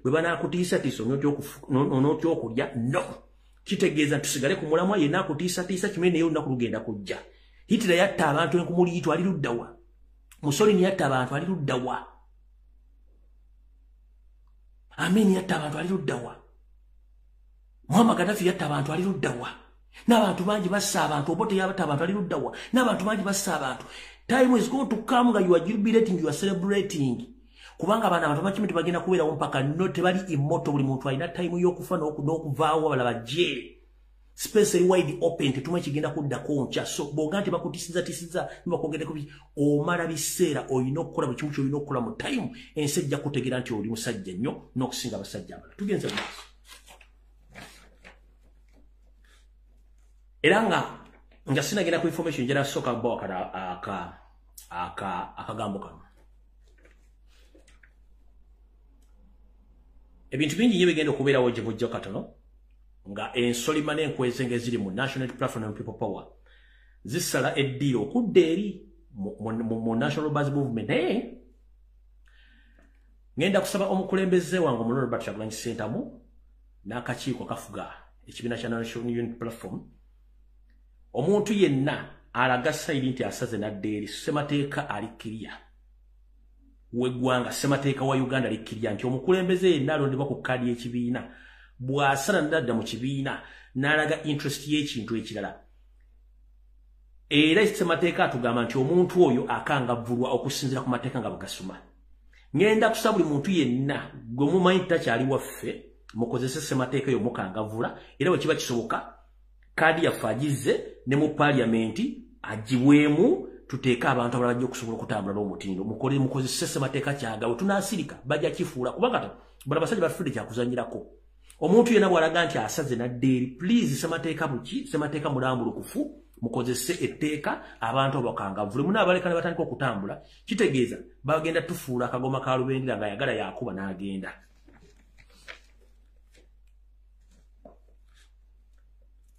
Bwe banaakutiisatiisa onooty'okulya no, kitegeeza tusigale ku mulamwa yenna akutiisatiisa kimene naye olunaku lugenda kujja. Hitler yatta abantu enkumuli yitu ali luddawa? Mussolini yatta abantu ali luddawa? Amin yatta abantu ali luddawa? Muammar Gaddafi yatta abantu ali luddawa? N'abantu bangi bassa abantu, Obote yatta abantu ali luddawa? N'abantu bangi bassa abantu. Time is going to come nga you are jubilating, you are celebrating. Kubanga abantu bakimiti bagenda kubeerawo mpaka no tebali immortal, buli muntu alina time y'okufa n'okuvaawo abalala bajje. Space eri wide open, tetuma kigenda kuddako nkya. So bw'oga nti bakutisiza nibakwogedeko omala biseera olina okukola buli kimu ky'olina okukola mu time ensi ejja kutegeera nti oli musajja nnyo n'okusinga abasajja abalala. Tugenze mu maaso. Era nga sinagenda ku information njala soka bo akagambo kano. Ebintu bingi nnyo bigenda okubeerawo gye bujja katono nga ensolima n'enkweze ng'eziri mu National Platform and People Power zisala eddiiro okudda eri mu National Buzz Movement. Naye ngenda kusaba omukulembeze wange Omulondo Robert Kyagulanyi Ssentamu n'akakiiko kafuga ekibiina kya National Unity Platform, omuntu yenna alaga sayidi nti asaze nadda eri ssemateeka alikkirya w'eggwanga, ssemateeka wa Uganda alikkirya nti omukulembeze yenna alondebwa ku kkaadi y'ekibiina bw'asala nadda mu kibiina n'alaga interest y'ekintu ekirala, era ssemateeka atugamba nti omuntu oyo akangavvulwa okusinziira ku mateeka nga bagasoma. Ngenda kusaba buli muntu yenna gwe mumanyi takyali waffe mukozese ssemateeka eyo mukangavvula, era bwe kiba kisoboka kadi yaffe agize ne mu parliamenti agiweemu, tuteeka abantu abalala bajja okusobola okutambula n'omutindo. Mukozese ssemateeka kyagawe, tunaasirika bajja kifuula kubanga bala basajja Bafudde kyakuzanyirako. Omuntu yenna bw'alaga nti asaze nadda eri, please ssemateeka buki, ssemateeka mulambulukufu, mukozese etteeka abantu abakangavvule. Munaabaleka ne batandika okutambula, kitegeeza bagenda tufuula akagoma ka lubendera nga yagala yakuba n'agenda.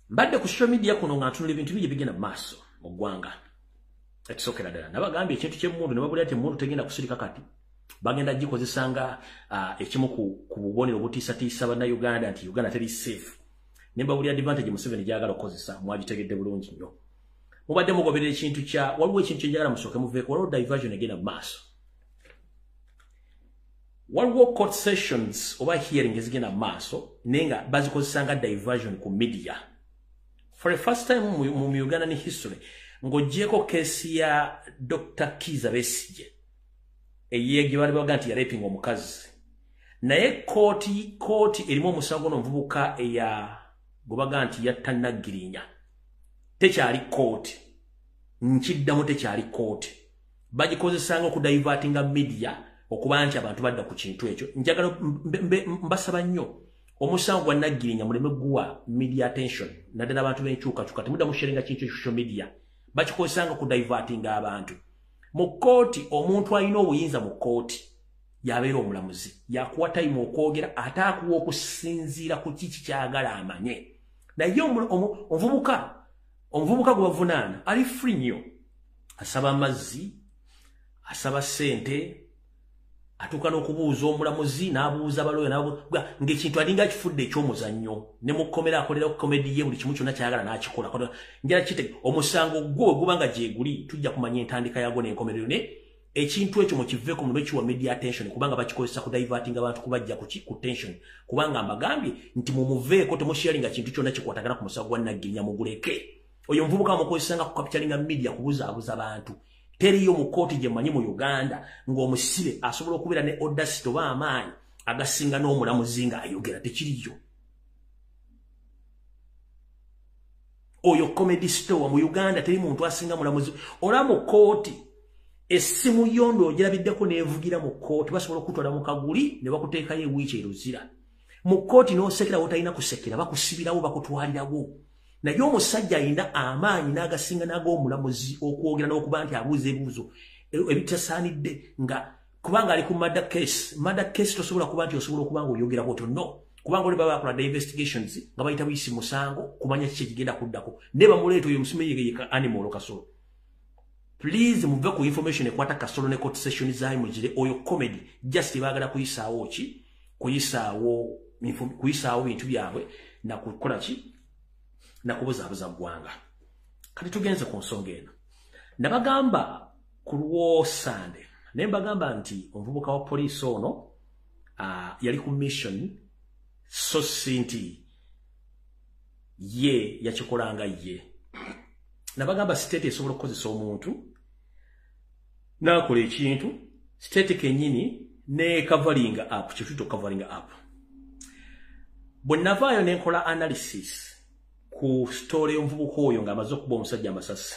Mbadde ku social media kuno nga ntunula ebintu bingi bigenda mu maaso mu ggwanga ekisookera ddala. Nabagambye ekintu ky'emmundu ne babulira nti emmundu tegenda kusirika kati, bagenda gikozesa nga ekimu ku bubonero obutiisatiisa bannayuganda nti Uganda teri safe. Ne mbabulira advantage Museveni gy'agala okukozesa, mwagitegedde bulungi nnyo. Mubadde mugoberera ekintu waliwo ekintu kye njagala musooke muveeko, waliwo diversion egenda mu maaso. Waliwo court sessions oba hearing ezigenda mu maaso naye nga bazikozesa nga diversion ku media. For the first time mu Ugandan history, ng'oggyeko keesi ya Dr. Kizza Besigye gye bali baga nti yaraping omukazi, naye kooti erimu omusango n'omuvubuka gwe baga nti yatta Naggirinya. Tekyali kooti, nkiddamu tekyali kooti. Bagikozesanga okudivertinga media okuba nti abantu badda ku kintu ekyo. Njagala mbasaba nnyo omusango gwa Naggirinya muleme guwa media attention naddala abantu b'enkyukakyuka, temudda musharinga kintu social media. Bakikozesanga okudivertinga abantu. Mu kooti omuntu alina obuyinza mu kooti yabeera omulamuzi yakuwa time okwogera ate akuwa okusinziira ku kiki kyagala amanye naye omuvubuka gwe bavunaana ali free nnyo asaba amazzi asaba ssente atuuka n'okubuuza omulamuzi n'abuuza baloyo ng'ekintu alinga kifudde eky'omuzannyo ne mu kkomera akolera ku komedi ye buli kimu kyonna kyagala n'akikola njala kitege omusango gwe gubanga gye guli tujja kumanya entandika yagwo n'enkomerero ne ekintu ekyo mukiveeko mu lwekiwa media attention kubanga bakikozesa ku diverting abantu kubajja ku tension kubanga mbagambye nti mumuveeko temusharinga kintu kyonna kikwatagana ku musago gwa Nagirinya muguleke oyo mvubuka mukozesanga ku capturing media kubuzaabuza abantu teriyo mu kooti gye mmanyi mu Uganda ng'omusibe asobola okubeera ne audacity oba amaanyi agasinga n'omulamuzi ng'ayogera tekiriyo oyo comedy store mu Uganda teri muntu asinga mulamuzi ola mu kooti essimu yondo ogirabiddeko neevugira mu kooti basobola okutwala mu kaguli ne bakuteekayo ewiiki eruzira mu kooti n'osekera wotalina kusekera bakusibirawo bakutwalirawo naye omusajja alina amaanyi n'agasinga n'ag'omulamuzi okwogera n'okuba nti abuuza ebibuuzo ebitasaanidde nga kubanga ali ku murder case tosobola kuba nti osobola okuba nga oyogerako otyo no kubanga oli baba bakola investigations nga bayita buyisi musango kumanya kiki ekigenda kuddako ne bamuleeta oyo omusimeyegeyeka animal kasolo please muve ku information ekwata kasolo ne court session zaayo mugire oyo comedy just baagala kuyisaawo ki kuyisaawo bintu byabwe na kukola ki na kubuzaabuza ggwanga kati tugenze ku nsonga eno nabagamba ku Lwosande ne mbagamba nti omuvubuka wa poliisi ono yali ku mission so sinti ye yakikolanga ye nabagamba state esobola okukozesa omuntu n'akola ekintu state kennyini ne covering up kituto covering up bwe navaayo ne nkola analysis ku story y'omuvubuka oyo ng'amaze okuba omusajja amasasi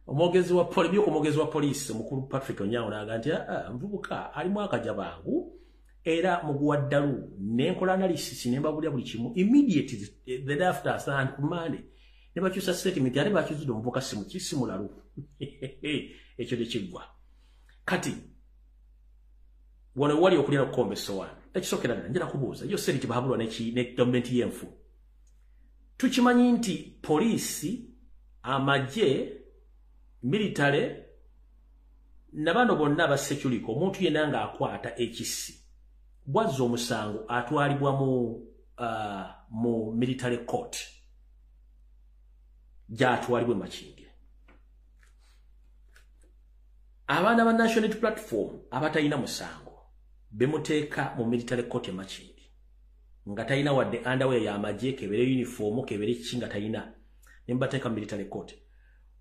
omwogezi wa poliisi mukulu Patrick Onyango n'aga nti muvubuka alimu akajabangu era muguwa ddalu ne nkola analysis ne mbabulya buli kimu immediately the day after and ku Monday ne bakyusa statement ate bakyuzidde omuvubuka simulalu ekyo tekiggwa kati wano wali okulira okukomba essowaani ekisokera ddala njala kubuuza yo sente bahabulwa ne gavumenti y'enfu tukimanyi nti poliisi amagye military nabano bonna aba security omuntu yenna ng'akwata ekisi bwazza omusango atwalibwa mu military court gy'atwalibwa Makindye abaana ba national platform abatalina musango bemuteeka mu military court e Makindye nga talina wadde underwear y'amagye kebere uniform kebere kiki nga talina ne mbateeka military court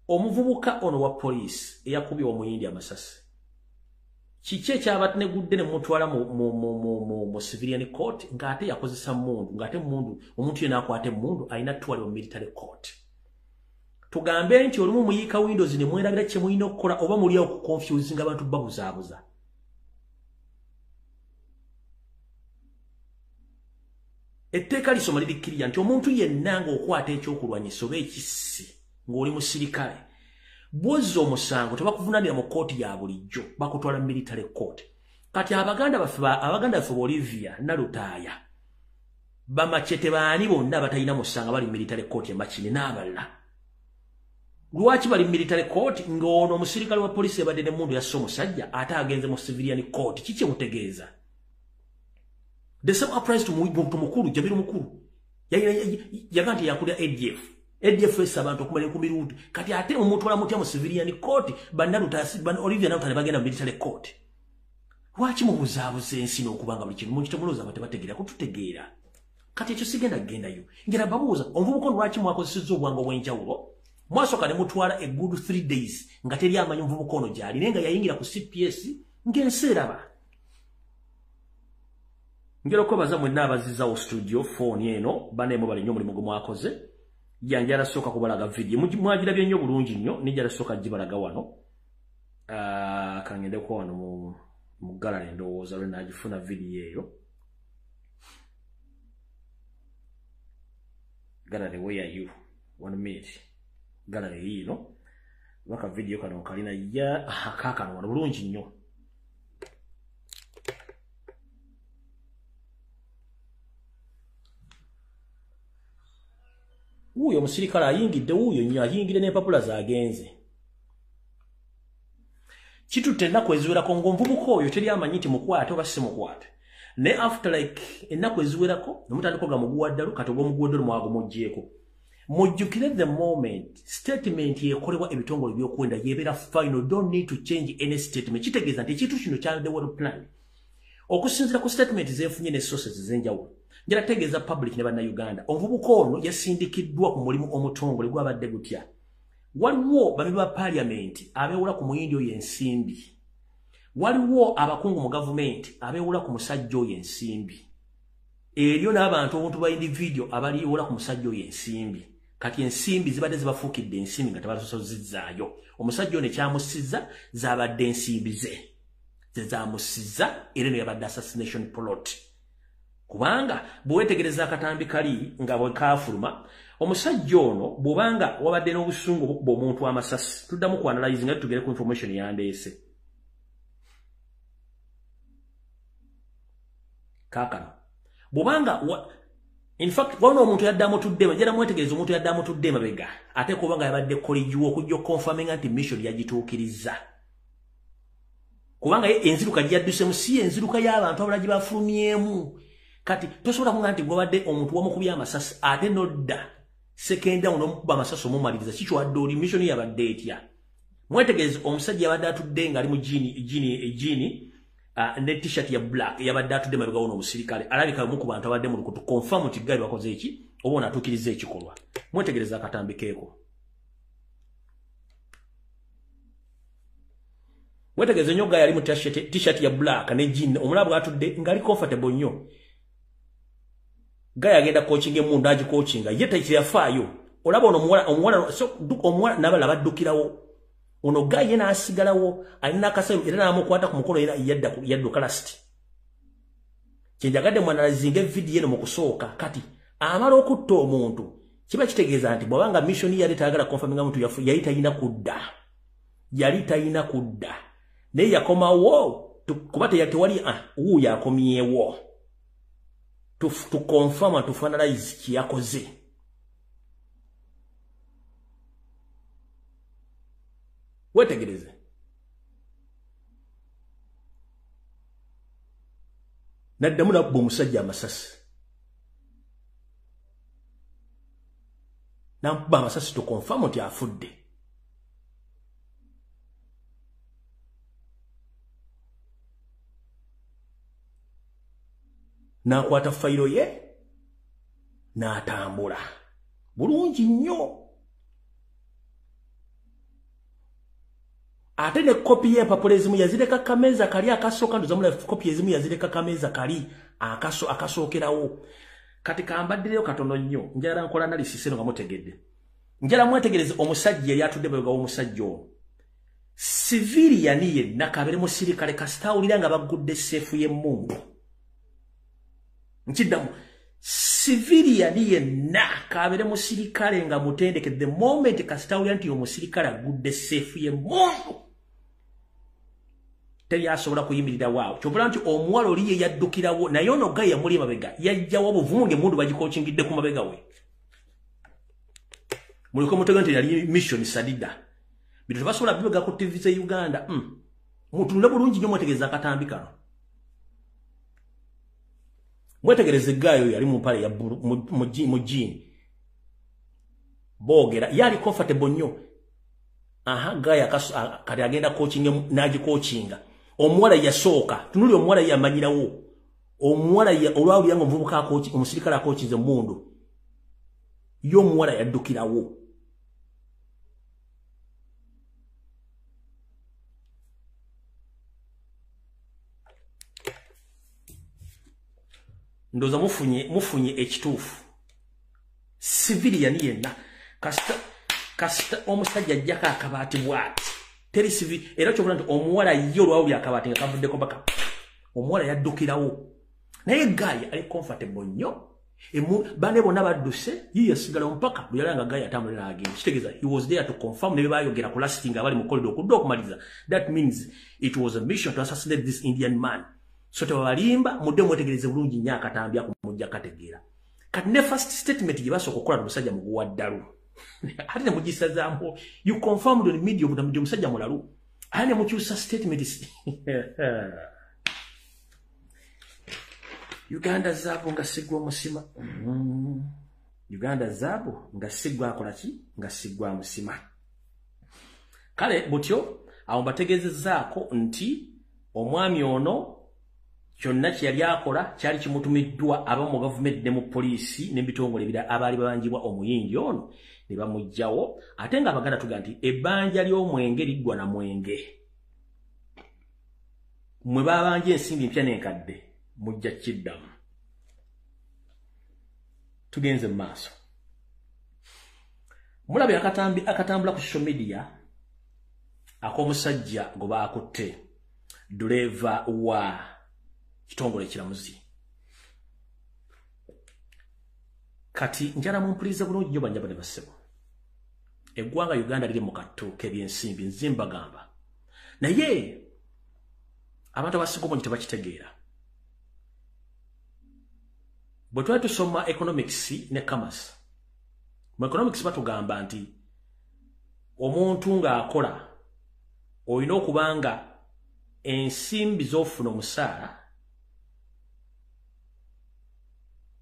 omuvubuka ono wa police eyakubye omuyindi amasasi kiki ekyabatenegudde ne mutwala mu civilian court ng'ate yakozesa mundu ng'ate mundu omuntu yena akwate mundu alina twali mu military court tugambe nti olumu muyiika windows ne mwerabira kye mulina okukola oba muli awo ku confusing abantu babuzaabuza etteeka lisoma lirikkirira nti omuntu yenna ng'okwata ekyokulwanyisa oba ekisi ng'oli musirikale bw'ozza omusango tebakuvunaanira mu kooti ya bulijjo bakutwala military court kati abaganda baffe Bolivia Nalutaaya bamacete baani bonna batalina musango bali military court e Makindye n'abalala lwaki bali military court ng'ono omusirikale wa poliisi ebadde ne mundu yasse omusajja ate agenze mu civilian court kiki mutegeeza the same applies to muntu mukulu Jabiru mukulu yaga nti yakulya ADF essa abantu okumala enkumi luutu kati ate omutwala mutya mu civilian court Olivia Nalutaaya bagenda mu military court lwaki mubuzaabuza ensi n'okubanga buli kintu mungi temulowooza batebategeera kututegeera kati ekyo sigenda kugendayo ngera babuuza omuvubuka ono lwaki mwakozesezza obwangu obw'enjawulo mwasooka ne mutwala a good 3 days nga teri amanyi omuvubuka ono gy'ali naye nga yayingira ku CPS ng'ensi eraba ngero kwebaza mwenna abazizaawo studio phone eno baneemu bali nnyo omulimu gwe mwakoze yanjala sooka kubalaga video mwagirabye nnyo bulungi nnyo nijala sooka gibalaga wano kangendeko wano mu gallery ndowooza lwe naagifuna video eyo gallery where are you 1 minute gallery yino waka video kano kalina ya kakano wano bulungi nnyo uyo omusirikale ayingidde uyo nnyo ayingire n'empapula z'agenze kitutte ennaku eziwerako ng'omuvubuka oyo teri amanyi nti mukwate oba si mukwate ne after like ennaku eziwerako nemutandika ga muguwaddalu kati ogw'omuguwaddalu mwagumuggyeko mujjukire the moment statement yekolebwa ebitongole by'okwenda yebeera final don't need to change any statement kitegeeza nti ekintu kino kyali well plan okusinziira ku statement zeefunye ne sources ez'enjawulo njala tegeeza public ne bannayuganda omuvubuka ono yasindikiddwa ku mulimu omutongole gwabadde gutya waliwo babe ba parliament abeewula ku muyindi oyo ensimbi waliwo abakungu mu gavumenti abeewula ku musajja oyo ensimbi eryo n'abantu obuntu ba individual abaliwula ku musajja oyo ensimbi kati ensimbi zibadde zibafuukidde ensimbi nga tebasosozizzaayo omusajja ono ekyamussiza zaabadde ensimbi ze zezaamussiza era yabadde assassination plot kubanga bwewetegereza akatambi kali nga bwe kaafuluma omusajja ono bw'obanga wabadde n'obusungu obukuba omuntu amasasi tuddamu ku analyze nga tugere ku information yandeese kaakano bw'obanga in fact wano omuntu yadde amutudde njala mwetegereza omuntu yadde amutudde mabega ate kubanga yabadde kollegiwo okujja okonfaminga nti mission yagituukiriza kubanga enziruka gyaddusemu si enziruka y'abantu abalala gye bafulumyemu kati tosobola kuŋŋa nti gwabadde omuntu wamukubya amasasi ate nodda sekenda n'omukuba amasasi omumaliriza kikiwadde oli mission yabadde etya mwetegereze omusajja yabadde atudde ng'ali mu jini ne t-shirt ya black yabadde atudde mabega wono omusirikale alabika mu ku bantu abadde mu lukutu confirm nti gali bakoze eki oba onatuukiriza ekikolwa mwetegereza akatambi keeko mwetegereze nnyo gaya ali mu t-shirt ya black ne jean omulabo atudde ng'ali comfortable nnyo gaya agenda coaching emundu agi coachinga ye tekiyafaayo olaba ono omuwala n'abala baddukirawo ono gaya yena asigalawo alina akasayo era n'amukwata ku mukono era yadduka lasti kyenjagadde mwanalazinga evidiyo eno mu kusooka kati amala okutta omuntu kiba kitegeeza nti bw'abanga mission yali tayagala konfaminga muntu yafu yali talina kudda naye yakomawo kuba tewali wuuyo akomyewo to confirm and to finalize kiyakoze wetegereze naddamu nabba omusajja amasasi namuba amasasi to confirm nti afudde n'akwata fayiro ye n'atambula bulungi nnyo ate ne kopi y'empapula ezimu yazireka kameeza kali akasooka ndozamula kopi ezimu yazireka kameeza kali akasookerawo kati kambaddireyo katono nnyo njala nkola analysis eno nga mutegedde njala mwetegereze omusajja yali atudde bwega w'omusajja ono civilian yenna kabeere musirikale kasitawulira nga bagudde seefu y'emmundu nkiddamu civilian yenna kabeere musirikale nga mutendeke the moment kasitawulira nti omusirikale agudde seefu y'emmundu teri asobola kuyimirira waawo kyobula nti omuwala oli ye yaddukirawo naye ono gaya muli mabega yajjawo obuvumu ng'emmundu bagikookingidde ku mabega we muliko mutega nti yali mission sadida bino tebasobola bibega ku TV ze Uganda mutunule bulungi nnyo mwetegereza akatambi kano mwetegereze gayo yali mu mpale ya mu jini boogera yali comfortable nnyo gaya kati agenda coaching naji coachinga omuwala yasooka tunuli omuwala yamanyirawo omuwala olwawulira nga omuvubuka omusirikale akookinze mundu yo omuwala yaddukirawo ndoza mufunye ekituufu civilian yenna kasita omusajja ajjako akabaati bwati teri civil era kyobula nti omuwala yo olwawulira akabaati nga kavuddeko baka omuwala yaddukirawo naye gaya ali comfortable nnyo bane bonna badduse ye yasigala mpaka bwe yalanga gaya atambulira agenda kitegeeza he was there to confirm ne bayogera ku lasting abali mu corridor okudda okumaliza that means it was a mission to assassinate this Indian man so tebabalimba mudde mwetegereze bulungi nnyo akatambi akumujja kategeera Kati ne first statement gye basooka okukola n'omusajja muguwa ddalu. Ate ne mugisazaamu. You confirmed on media obutamidde omusajja mulalu. Ate ne mukyusa statement. Uganda zaabu nga sigwa musima. Uganda zaabu nga sigwa akola ki? Nga sigwa musima. Kale butyo awo bategezezaako nti omwami ono kyonna kye yali akola kyali kimutumiddwa abamu gavumenti ne mu poliisi n'ebitongole ebirala abaali babanjibwa omuyingi ono ne bamugjawo ate nga Abaganda tuga nti ebbanja ly'omwenge liggwa na mwenge. Mwe babanja ensimbi empya n'enkadde mujja kiddamu. Tugenze mu maaso. Mulabe akatambula ku social media ak'omusajja gwe baakutte dureva wa kitongole ekiramuzi. Kati njala mumpuliriza bulungi nnyo banyaba ne bassebo. Eggwanga Uganda liri mu kattu k'ebyensimbi nze mbagamba. Naye abantu abasinga obungi tebakitegeera. Bwe twali tusoma economics ne commerce. Mu economics batugamba nti omuntu ng'akola olina okuba nga ensimbi z'ofuna omusaala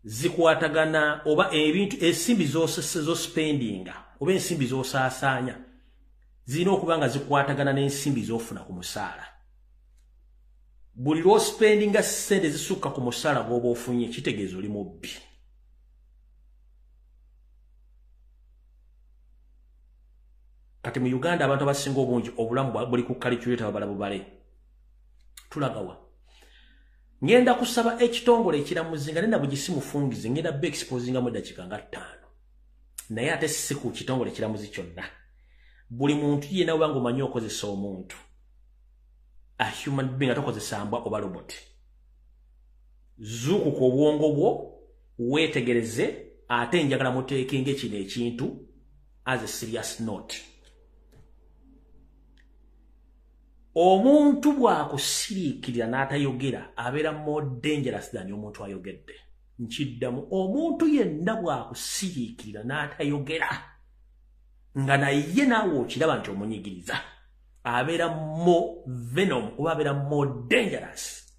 zikwatagana oba ebintu ensimbi z'ospendinga oba ensimbi z'osaasaanya zirina okuba nga zikwatagana n'ensimbi z'ofuna ku musaala. Buli lw'ospendinga ssente zisukka ku musaala gw'oba ofunye kitegeeza oli mubbi. Kati mu Uganda abantu abasinga obungi obulamu buli ku calculator babala bubale. Tulagawa. Ngenda kusaba ekitongole ekiramuzi nga nenda bugisimufungize ngenda be exposinga mu dakika nga 5. Naye ate si ku kitongole ekiramuzi kyonna. Buli muntu yena wangu manyi okozesa omuntu. A human being atokozesa mbwa oba robot. Zuku ku obwongo bwo weetegereze ate njagala muteekinge kino ekintu as a serious note. Omuntu bw'akusiriikirira n'atayogera abeera more dangerous than omuntu ayogedde. Nkiddamu omuntu yenna bw'akusiriikirira n'atayogera nga naye naawe okiraba nti omunyigiriza abeera more venom oba abeera more dangerous.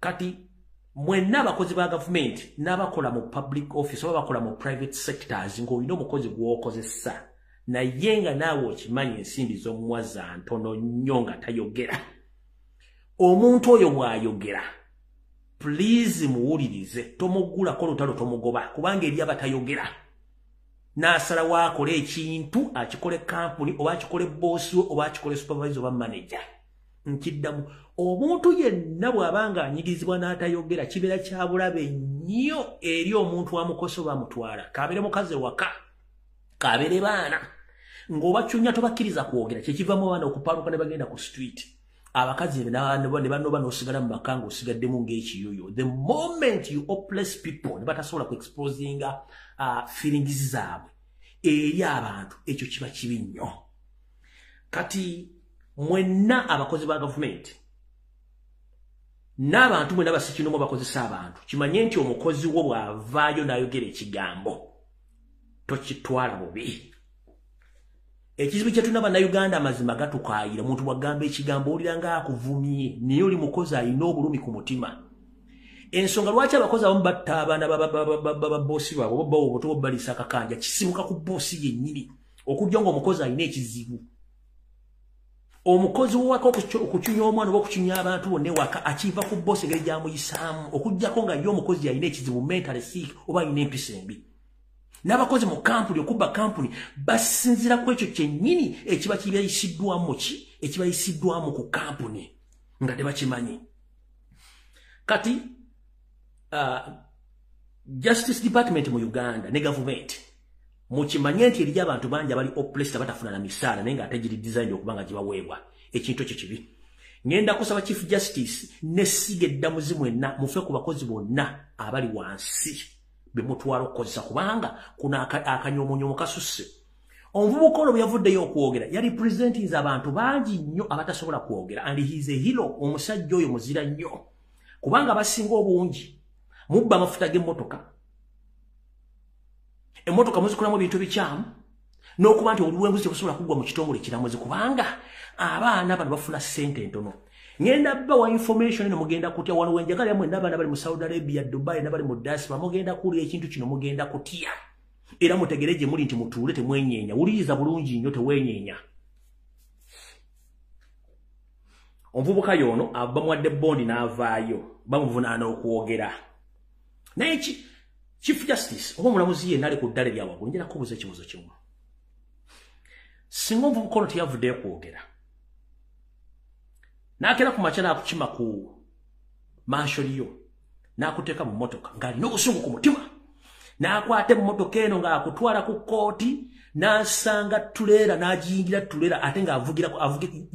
Kati mwenna abakozi ba gavumenti n'abakola mu public office oba bakola mu private sectors ng'olina omukozi gw'okozesa naye nga naawe okimanyi ensimbi z'omuwaza ntono nnyo nga tayogera. Omuntu oyo bw'ayogera please muwulirize tomugulako lutalo tomugoba kubanga eri abatayogera. N'asalawo akole ekintu akikole company oba akikole boss oba akikole supervisor oba manager. Nkiddamu omuntu yenna bw'abanga anyigirizibwa n'atayogera kibeera kya bulabe nnyo eri omuntu amukosa oba amutwala. Kabeere mukazi waka kabeere baana ng'obacunya tobakkiriza kwogera kyekivamu abaana okupaluka ne bagenda ku street. Abakazi ne banoba n'osigala mu maka ng'osigaddemu ng'ekiyuyo. The moment you oppress people ne batasobola ku exposinga feelings zaabwe eri abantu ekyo kiba kibi nnyo. Kati mwenna abakozi ba gavumenti n'abantu mwenna basikinomu bakozesa abantu kimanye nti omukozi wo bw'avaayo n'ayogera ekigambo tokitwala bubi. Ekizibu kye tulina bannayuganda amazima gatukaayira omuntu bw'agamba ekigambo owulira ng'akuvumye naye oli mukozi alina obulumi ku mutima. Ensonga lwaki abakozi abamu batta abaana baboosi baabwe oba bawo obuto baliisa akakanja kisimuka ku boosi yennyini okujja ng'omukozi alina ekizibu. Omukozi w'ewaka okucunya omwana oba okucunya abantu bonna ewaka akiva ku boosi engeri gy'amuyisaamu okujjako nga ye omukozi alina ekizibu mentally sick oba alina empisa embi. N'abakozi mu kampuni okubba kampuni basinzira ku ekyo kyennyini ekiba kibayisiddwamu ki ekibayisiddwamu ku kampuni nga tebakimanyi. Kati Justice Department mu Uganda ne government mukimanye nti eri abantu bangi abali oppressed batafuna na misaala naye nga ate giri design okubanga gibaweebwa ekintu ekyo kibi. Ngenda kusaba Chief Justice ne siga eddamuzi mwenna mufe ku bakozi bonna abali wansi bemutwala okukozesa kubanga kuna akanyomonyomo kasusse. Omuvubuka ono bwe yavuddeyo okwogera yali presentinze abantu bangi nnyo abatasobola kwogera and he is a hero. Omusajja oyo muzira nnyo kubanga abasinga obungi mubba amafuta g'emmotoka Emmotoka muzikolamu ebintu bikyamu n'okuba nti oluwenguzi tebusobola kuggwa mu kitongole kiramuzi kubanga abaana bano bafuna ssente ntono. Ngenda bba wa information eno mugenda kutya wano wenjagala yamwe n'abaana bali mu Saudi Arabia, Dubai n'abali mu diaspora mugenda kuwulira ekintu kino mugenda kutya. Era mutegere gye muli nti mutuule temwenyeenya. Wuliriza bulungi nnyo teweenyeenya. Omuvubuka y'ono aba mwadde bondi n'avaayo bamuvunaana okwogera. Naye Chief Justice oba omulamuzi yenna ali ku ddala erya waggulu njala kubuuza ekibuuzo kimu. Singa omuvubuka ono teyavuddeyo kwogera n'akera ku makya n'akukima ku mansholiyo n'akuteeka mu mmotoka ng'alina obusungu ku mutima n'akwata emmotoka eno ng'akutwala ku kooti n'asanga tuleera n'agiyingira tuleera ate ng'avugira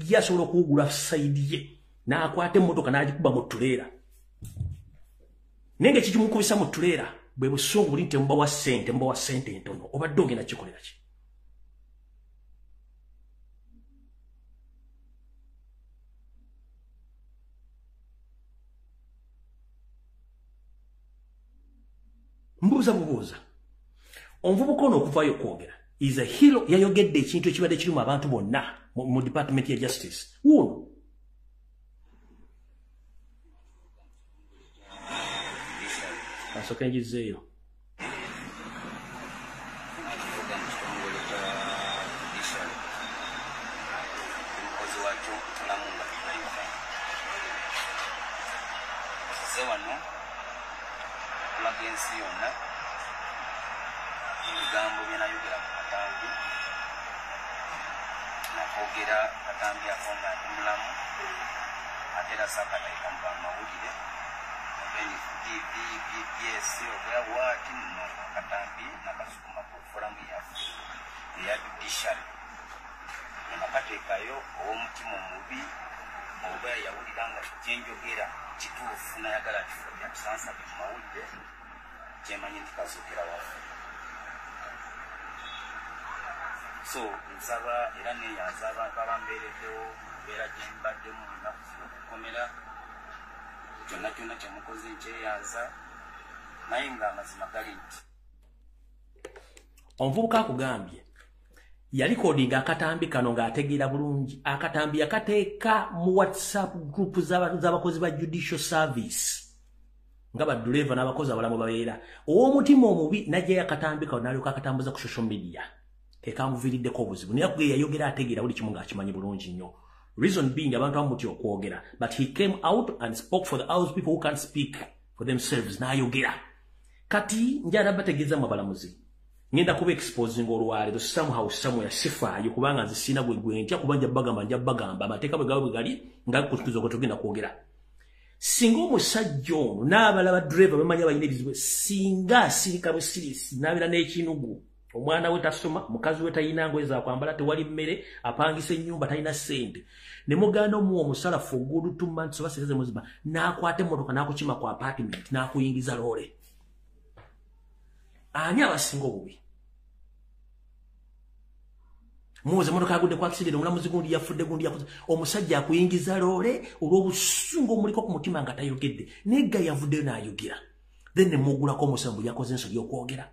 ye asobola okuwugula sayidi ye n'akwata emmotoka n'agikuba mu tuleera naye ng'ekikimukubisa mu tuleera bwe busungu buli nti mubawa ssente ntono obadde ogenda kikolera ki? Mbuuza omuvubuka ono okuvaayo okwogera is a hero yayogedde ekintu ekibadde kirimu abantu bonna mu department ya justice wuno asooka enjizeeyo Gambo byenayogera mu katambi nakwogera katambi akonga ndi mulamu ate era saakatayika mu bamawulire TV BBS oba waati mu katambi nakasukuma ku foramu yaffe eya judiciary nakateekayo ow'omutima omubi oba yawulira nga kyenjogera kituufu nayagala kifulumya tusansabe mu mawulire kyemanyi nti kazuukira waffe. So, nsaba era neeyanza abantu abambeereddewo mbeera gye mbaddemu ennaku zino okukomera kyonna kyonna kye mukoze nkyeyanza naye ng'amazima gali nti omuvubuka akugambye yalikodinga akatambi kano ng'ategeera bulungi akatambi yakateeka mu WhatsApp group z'abakozi ba judicial service nga baduleva n'abakozi abalamu babeera ow'omutima omubi najjayo akatambi kano n'alyoka akatambuza ku social media ekamuviiriddeko obuzibu naye kugye yayogera ategeera buli kimu ng'akimanyi bulungi nnyo. Reason being abantu bamutya okwogera but he came out and spoke for the house people who can't speak for themselves n'ayogera kati njala bategeeza mu abalamuzi ngenda kuba exposing olwaleero somehow somewhere sifaayo kubanga nze sina gwe ntya kuba nja bagamba amateeka bwe gaba bwe gali nga kutukiza okwo tugenda kwogera. Singa omusajja ono n'abalaba driver bamanya balina ebizibu singa asirika busirisi n'abeera n'ekinugu omwana we tasoma mukazi we talina ngoye za kwambala tewali mmere apangisa ennyumba talina ssente ne mugaana omuwa omusalafu ogulu 2 months oba sireze muziba n'akwata emmotoka n'akukima ku apartment n'akuyingiza loole ani abasinga obubi muwoze emmotoka yagudde ku accident omulamuzi gundi yafudde gundi yakoze omusajja akuyingiza loole olw'obusungu omuliko ku mutima nga tayogedde negga yavuddeyo n'ayogera then ne muggulako omusango yakoze ensobi okwogera.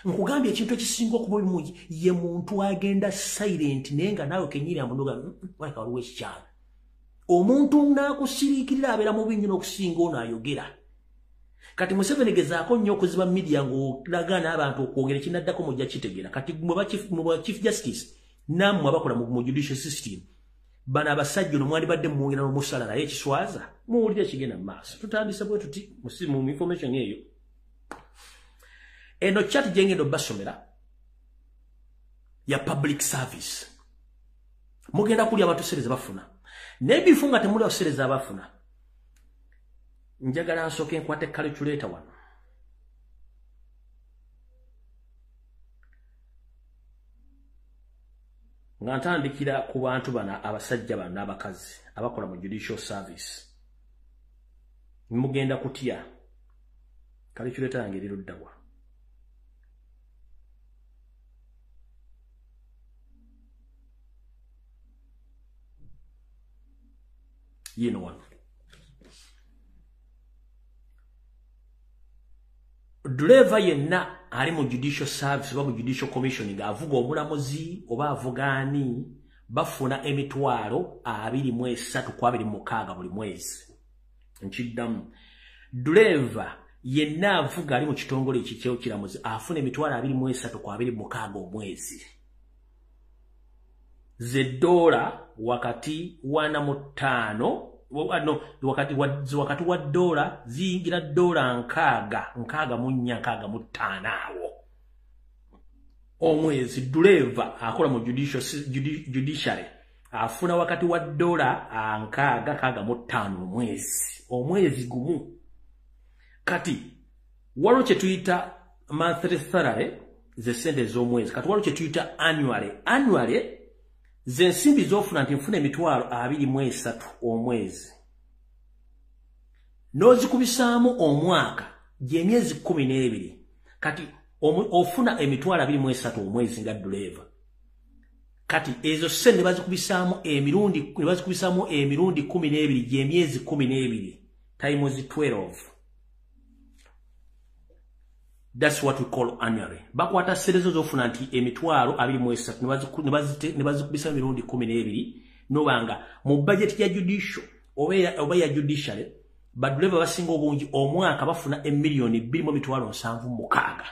Nkugambye ekintu ekisinga okuba bimu ye muntu agenda silent naye nga naawe kenyiri amunoga waleka waliwo ekikyala omuntu n'akusiriikirira abeera mubi nnyo n'okusinga ono ayogera. Kati Museveni gezaako nnyo okuziba media ng'olaga n'abantu okwogera ekinaddako mujja kitegeera kati mwe Chief Justice nammwe abakola mu judicial system bano abasajja ono mwandibadde mumwogera n'omusala naye ekiswaza muwulire ekigenda mu maaso tutandise bwe tuti mu information eyo. Eno chat jengendo basomera ya public service mugenda kulya abantu sereza bafuna nebifunga temuli osereza abafuna njagala nsooke nkwate calculator wano nga ntandikira ku bantu bana abasajja bano n'abakazi abakola mu judicial service mugenda kutya calculator yange eruddawa yino wano driver yenna ali mu judicial service oba mu judicial commission ng'avuga omulamuzi oba avugaani bafuna emitwalo 23 buli mwezi. Nkiddamu. Driver yenna avuga ali mu kitongole ekikyewo kiramuzi afuna emitwalo 23 omwezi. $1 wakati $4 wakati wa dola ziyingira $6.5 awo omwezi. Driver akola mu judiciary afuna wakati wa $6.5 omwezi gumu. Kati waliwo kye tuyita monthly salary ze sente z'omwezi. Kati waliwo kye tuyita annually ze nsimbi z'ofuna nti nfuna emitwalo 23 omwezi. N'ozikubisaamu omwaka gy'emyezi 12. Kati ofuna emitwalo 23 omwezi nga driver. Kati ezo sente bazikubisaamu emirundi 12 gy'emyezi 12 times 12. That's what we call annually. Bakwata serezo zofuna nti emitwalo 23 ne bazikubisa mirundi 12 nobanga mu budget ya judicial oba ya judiciary badriver basinga obungi omwaka bafuna $2,706,000.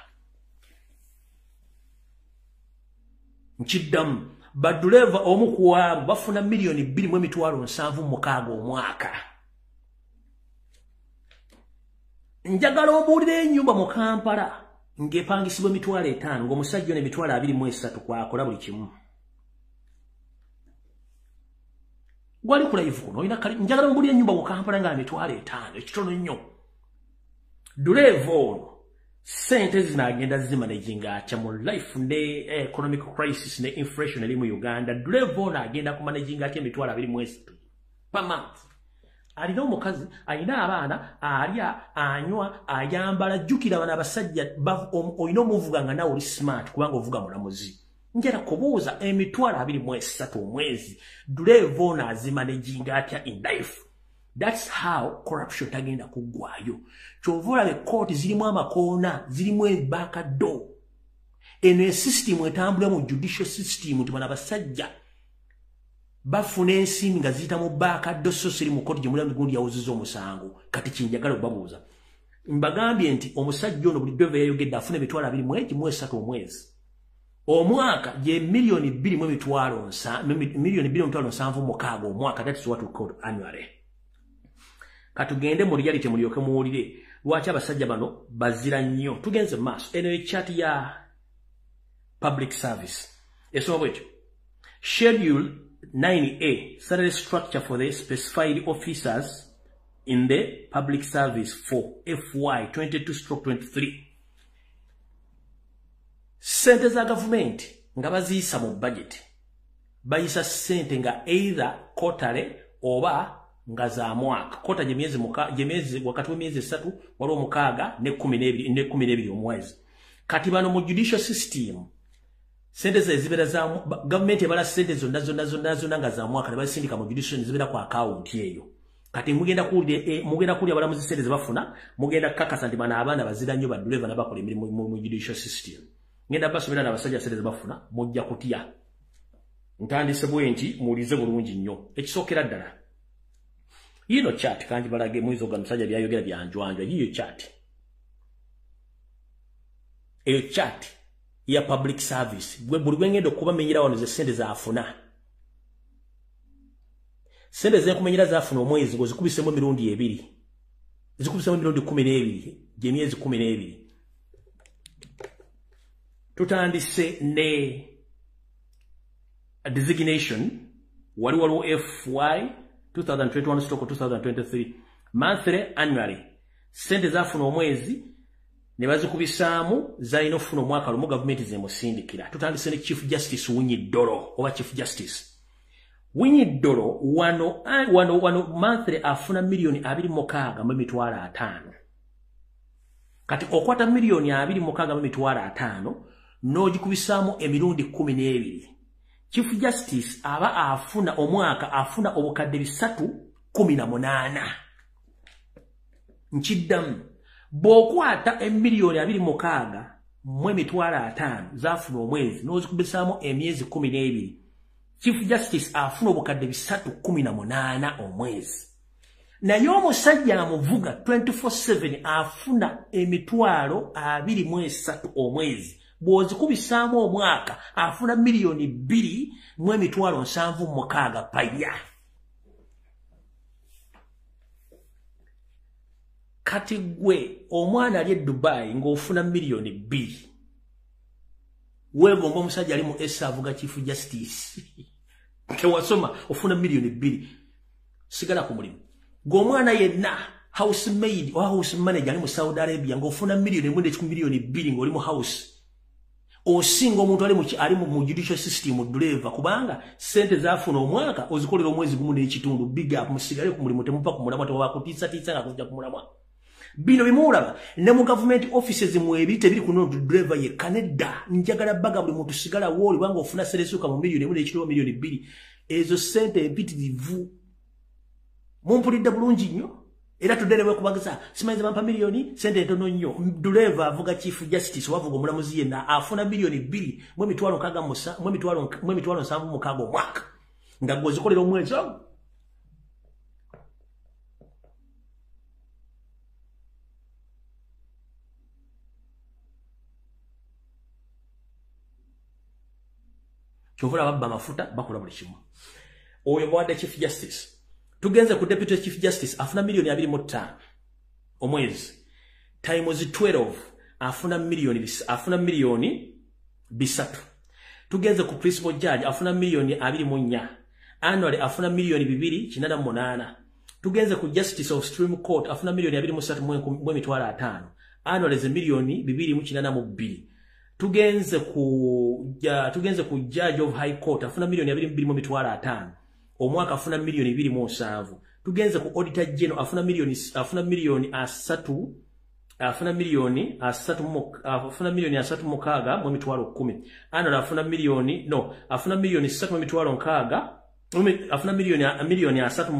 Nkiddamu badriver omu kuwabo bafuna $2,706,000 omwaka. Njagala obuulire ennyumba mu Kampala ng'epangisibwa $5,000 ng'omusajja ne $23 kwakola buli kimu. Gwali ku live kuno njagala obuulire ennyumba mu Kampala nga $5,000 ekitono nnyo. Driver ono sente zinaagenda zimanaginga atya mu life ne economic crisis ne inflation eri mu Uganda. Driver ono agenda kumanaginga atya $23 per month. Alina omukazi, alina abaana, alya, anywa, ayambala, jjukira bana abasajja olina omuvuga nga nawe oli smart kubanga ovuga mulamuzi. Njala kubuuza emitwalo 23 omwezi. Driver ono azimanaginga atya in life. That's how corruption tagenda kuggwayo. Kyova olaba ekkooti zirimu amakoona, zirimu ebakaddo. Eno system etambula mu judicial system nti bana abasajja bafuna ensimbi nga ziyita mu bakaddo so siri mu kkooti gye mulamu gundi yawuziza omusango. Kati kinjagala okubabuuza. Mbagambye nti omusajja ono buli driver yayogedde afuna emitwalo 23 omwezi. Omwaka gye $2,706,000 omwaka. That's what we call annually. Katugende mu reality mulyoke muwulire lwaki abasajja bano bazira nnyo. Tugenze maaso. Eno chat ya public service. Esoma bwetyo. Schedule 9A, salary structure for the specified officers in the public service for FY 22/23. Sente za government nga baziyisa mu budget. Bayisa sente nga either quarterly oba nga za mwaka. Kota jemyezi wakati w'emyezi 3 waliwo 6 ne 12 omwezi. Kati bano mu judicial system sente zibera za government ebala sente zonna nga za mwaka ne basindika mu judicial zibera ku account eyo. Kati mugenda kulya abalamuzi sente zebafuna, mugenda kakasa nti bana abaana bazira nnyo badriver nabakola emirimu mu judicial system. Ngenda basomera n'abasajja sente zebafuna mujja kutya. Ntandise bwe nti mulize bulungi nnyo. Ekisookera ddala. Yino chat kanji balage mwizo ga musajja byayogera byanjwanjwa yiyo chat. Eyo chat ya public service buli bwengendo kuba menyera wano ze sente zaafuna. Sente ze kumenyera zaafuna omwezi ngo zikubisemo mirundi 2. Zikubisemo mirundi 12 gy'emyezi 12. Tutandise ne designation waliwo FY 2021/2023 monthly annually sente zaafuna omwezi ne bazikubisaamu zalina ofuna omwaka lumu government zemusindikira. Tutandise ne Chief Justice Winyidolo oba Chief Justice Winyidolo wano monthly afuna $2,600,000. Kati okwata $2,600,000 n'ogikubisaamu emirundi 12. Chief Justice aba afuna omwaka afuna obukadde 318. Nkiddamu bw'okwata $2,600,000 mwe mitwalo 5 zafuna omwezi n'ozikubisaamu emyezi 12 Chief Justice afuna obukadde 318 omwezi naye omusajja amuvuga 24/7 afuna emitwalo 23 omwezi bw'ozikubisaamu omwaka afuna $2 mu emitwalo 76 paya. Kati gwe omwana ali e Dubai ng'ofuna $2 weegomba omusajja ali mu essa avuga Chief Justice tewasoma ofuna $2 sigala ku mulimu g'omwana yenna housemaid or house manager ali mu Saudi Arabia ng'ofuna $1.2 ng'oli mu house osinga omuntu ali mu judicial system driver kubanga sente zafuna omwaka ozikolera omwezi gumu n'ekitundu big up musigale ku mulimu temupa ku mulamwa tewabakutiisa nga kujja ku mulamwa bino bimulaba ne mu government offices mu ebite biri kuno driver ye Canada njagala baga buli muntu sigala woli banga ofuna seresuka mu $1.2 ezo sente empitirivu mumpulidde bulungi nnyo era tuderewe kubagisa simanyize bampa $1 sente ntono nnyo driver avuga Chief Justice wavuga omulamuzi yenna afuna $2 mu emitwalo 76 omwaka nga gozikolera omwezi ogwo. Chovula babba mafuta bakola buli kimu. Oyo bwadde Chief Justice. Tugenze ku Deputy Chief Justice afuna $2.5 omwezi. Times 12 afuna $3. Tugenze ku Principal Judge afuna $2.4. Annually afuna $2.8. Tugenze ku Justice of Supreme Court afuna $2.3 mu emitwalo 5. Annually ze $2.8. Tugenze ku Judge of High Court afuna $2.2 mu emitwalo 5. Omwaka afuna $2.7. Tugenze ku Auditor General afuna $3 afuna $3.6 mu emitwalo 10. Annually afuna $3 mu emitwalo 6. Afuna $3.6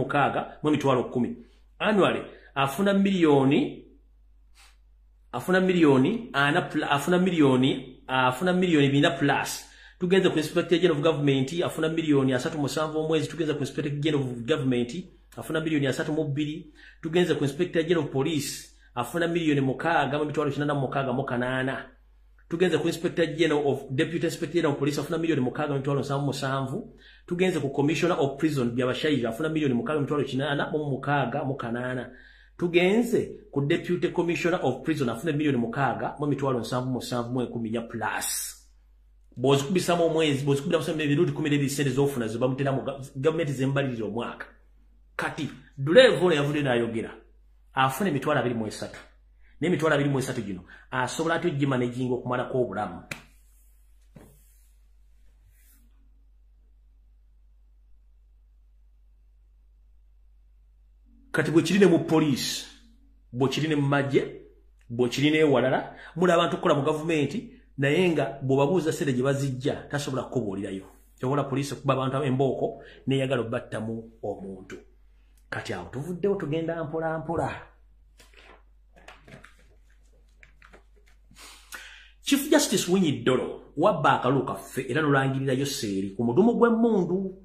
mu emitwalo 10. Annually afuna $2 plus. Tugenze ku Inspector General of Government afuna $3.7 omwezi. Tugenze ku Inspector General of Government afuna $3.2. Tugenze ku Inspector General of Police afuna $6 mu emitwalo 86. Tugenze ku Inspector General of Deputy Inspector General of Police afuna $6 mu emitwalo 77. Tugenze ku Commissioner of Prison byabashayija afuna $6 mu emitwalo 86. Tugenze ku Deputy Commissioner of Prison afuna $6 mu emitwalo 77 plus. Bozi kubisamo omwezi bozi kubira musame ebiruti 12 sente zofuna zibamutera mu government zembalirira omwaka. Kati Dulevo yavudde nayogera afuna emitwalo 23. N'emitwalo 23 gino asobola atyo gimanaging okumala ko obulamu. Kati bwe kirine mu police, bwe kirine mu majje, bwe kirine ewalala, muli abantu kola mu government naye nga bw'obabuuza sente gye bazijja tasobola kukubuulirayo. Kyobola police kuba abantu embooko n'eyagala obattamu omuntu. Kati awo tuvuddewo tugenda mpola mpola. Chief Justice Winyi Dolo wabba akalulu kaffe era n'olangirirayo seeri ku mudumu gw'emmundu.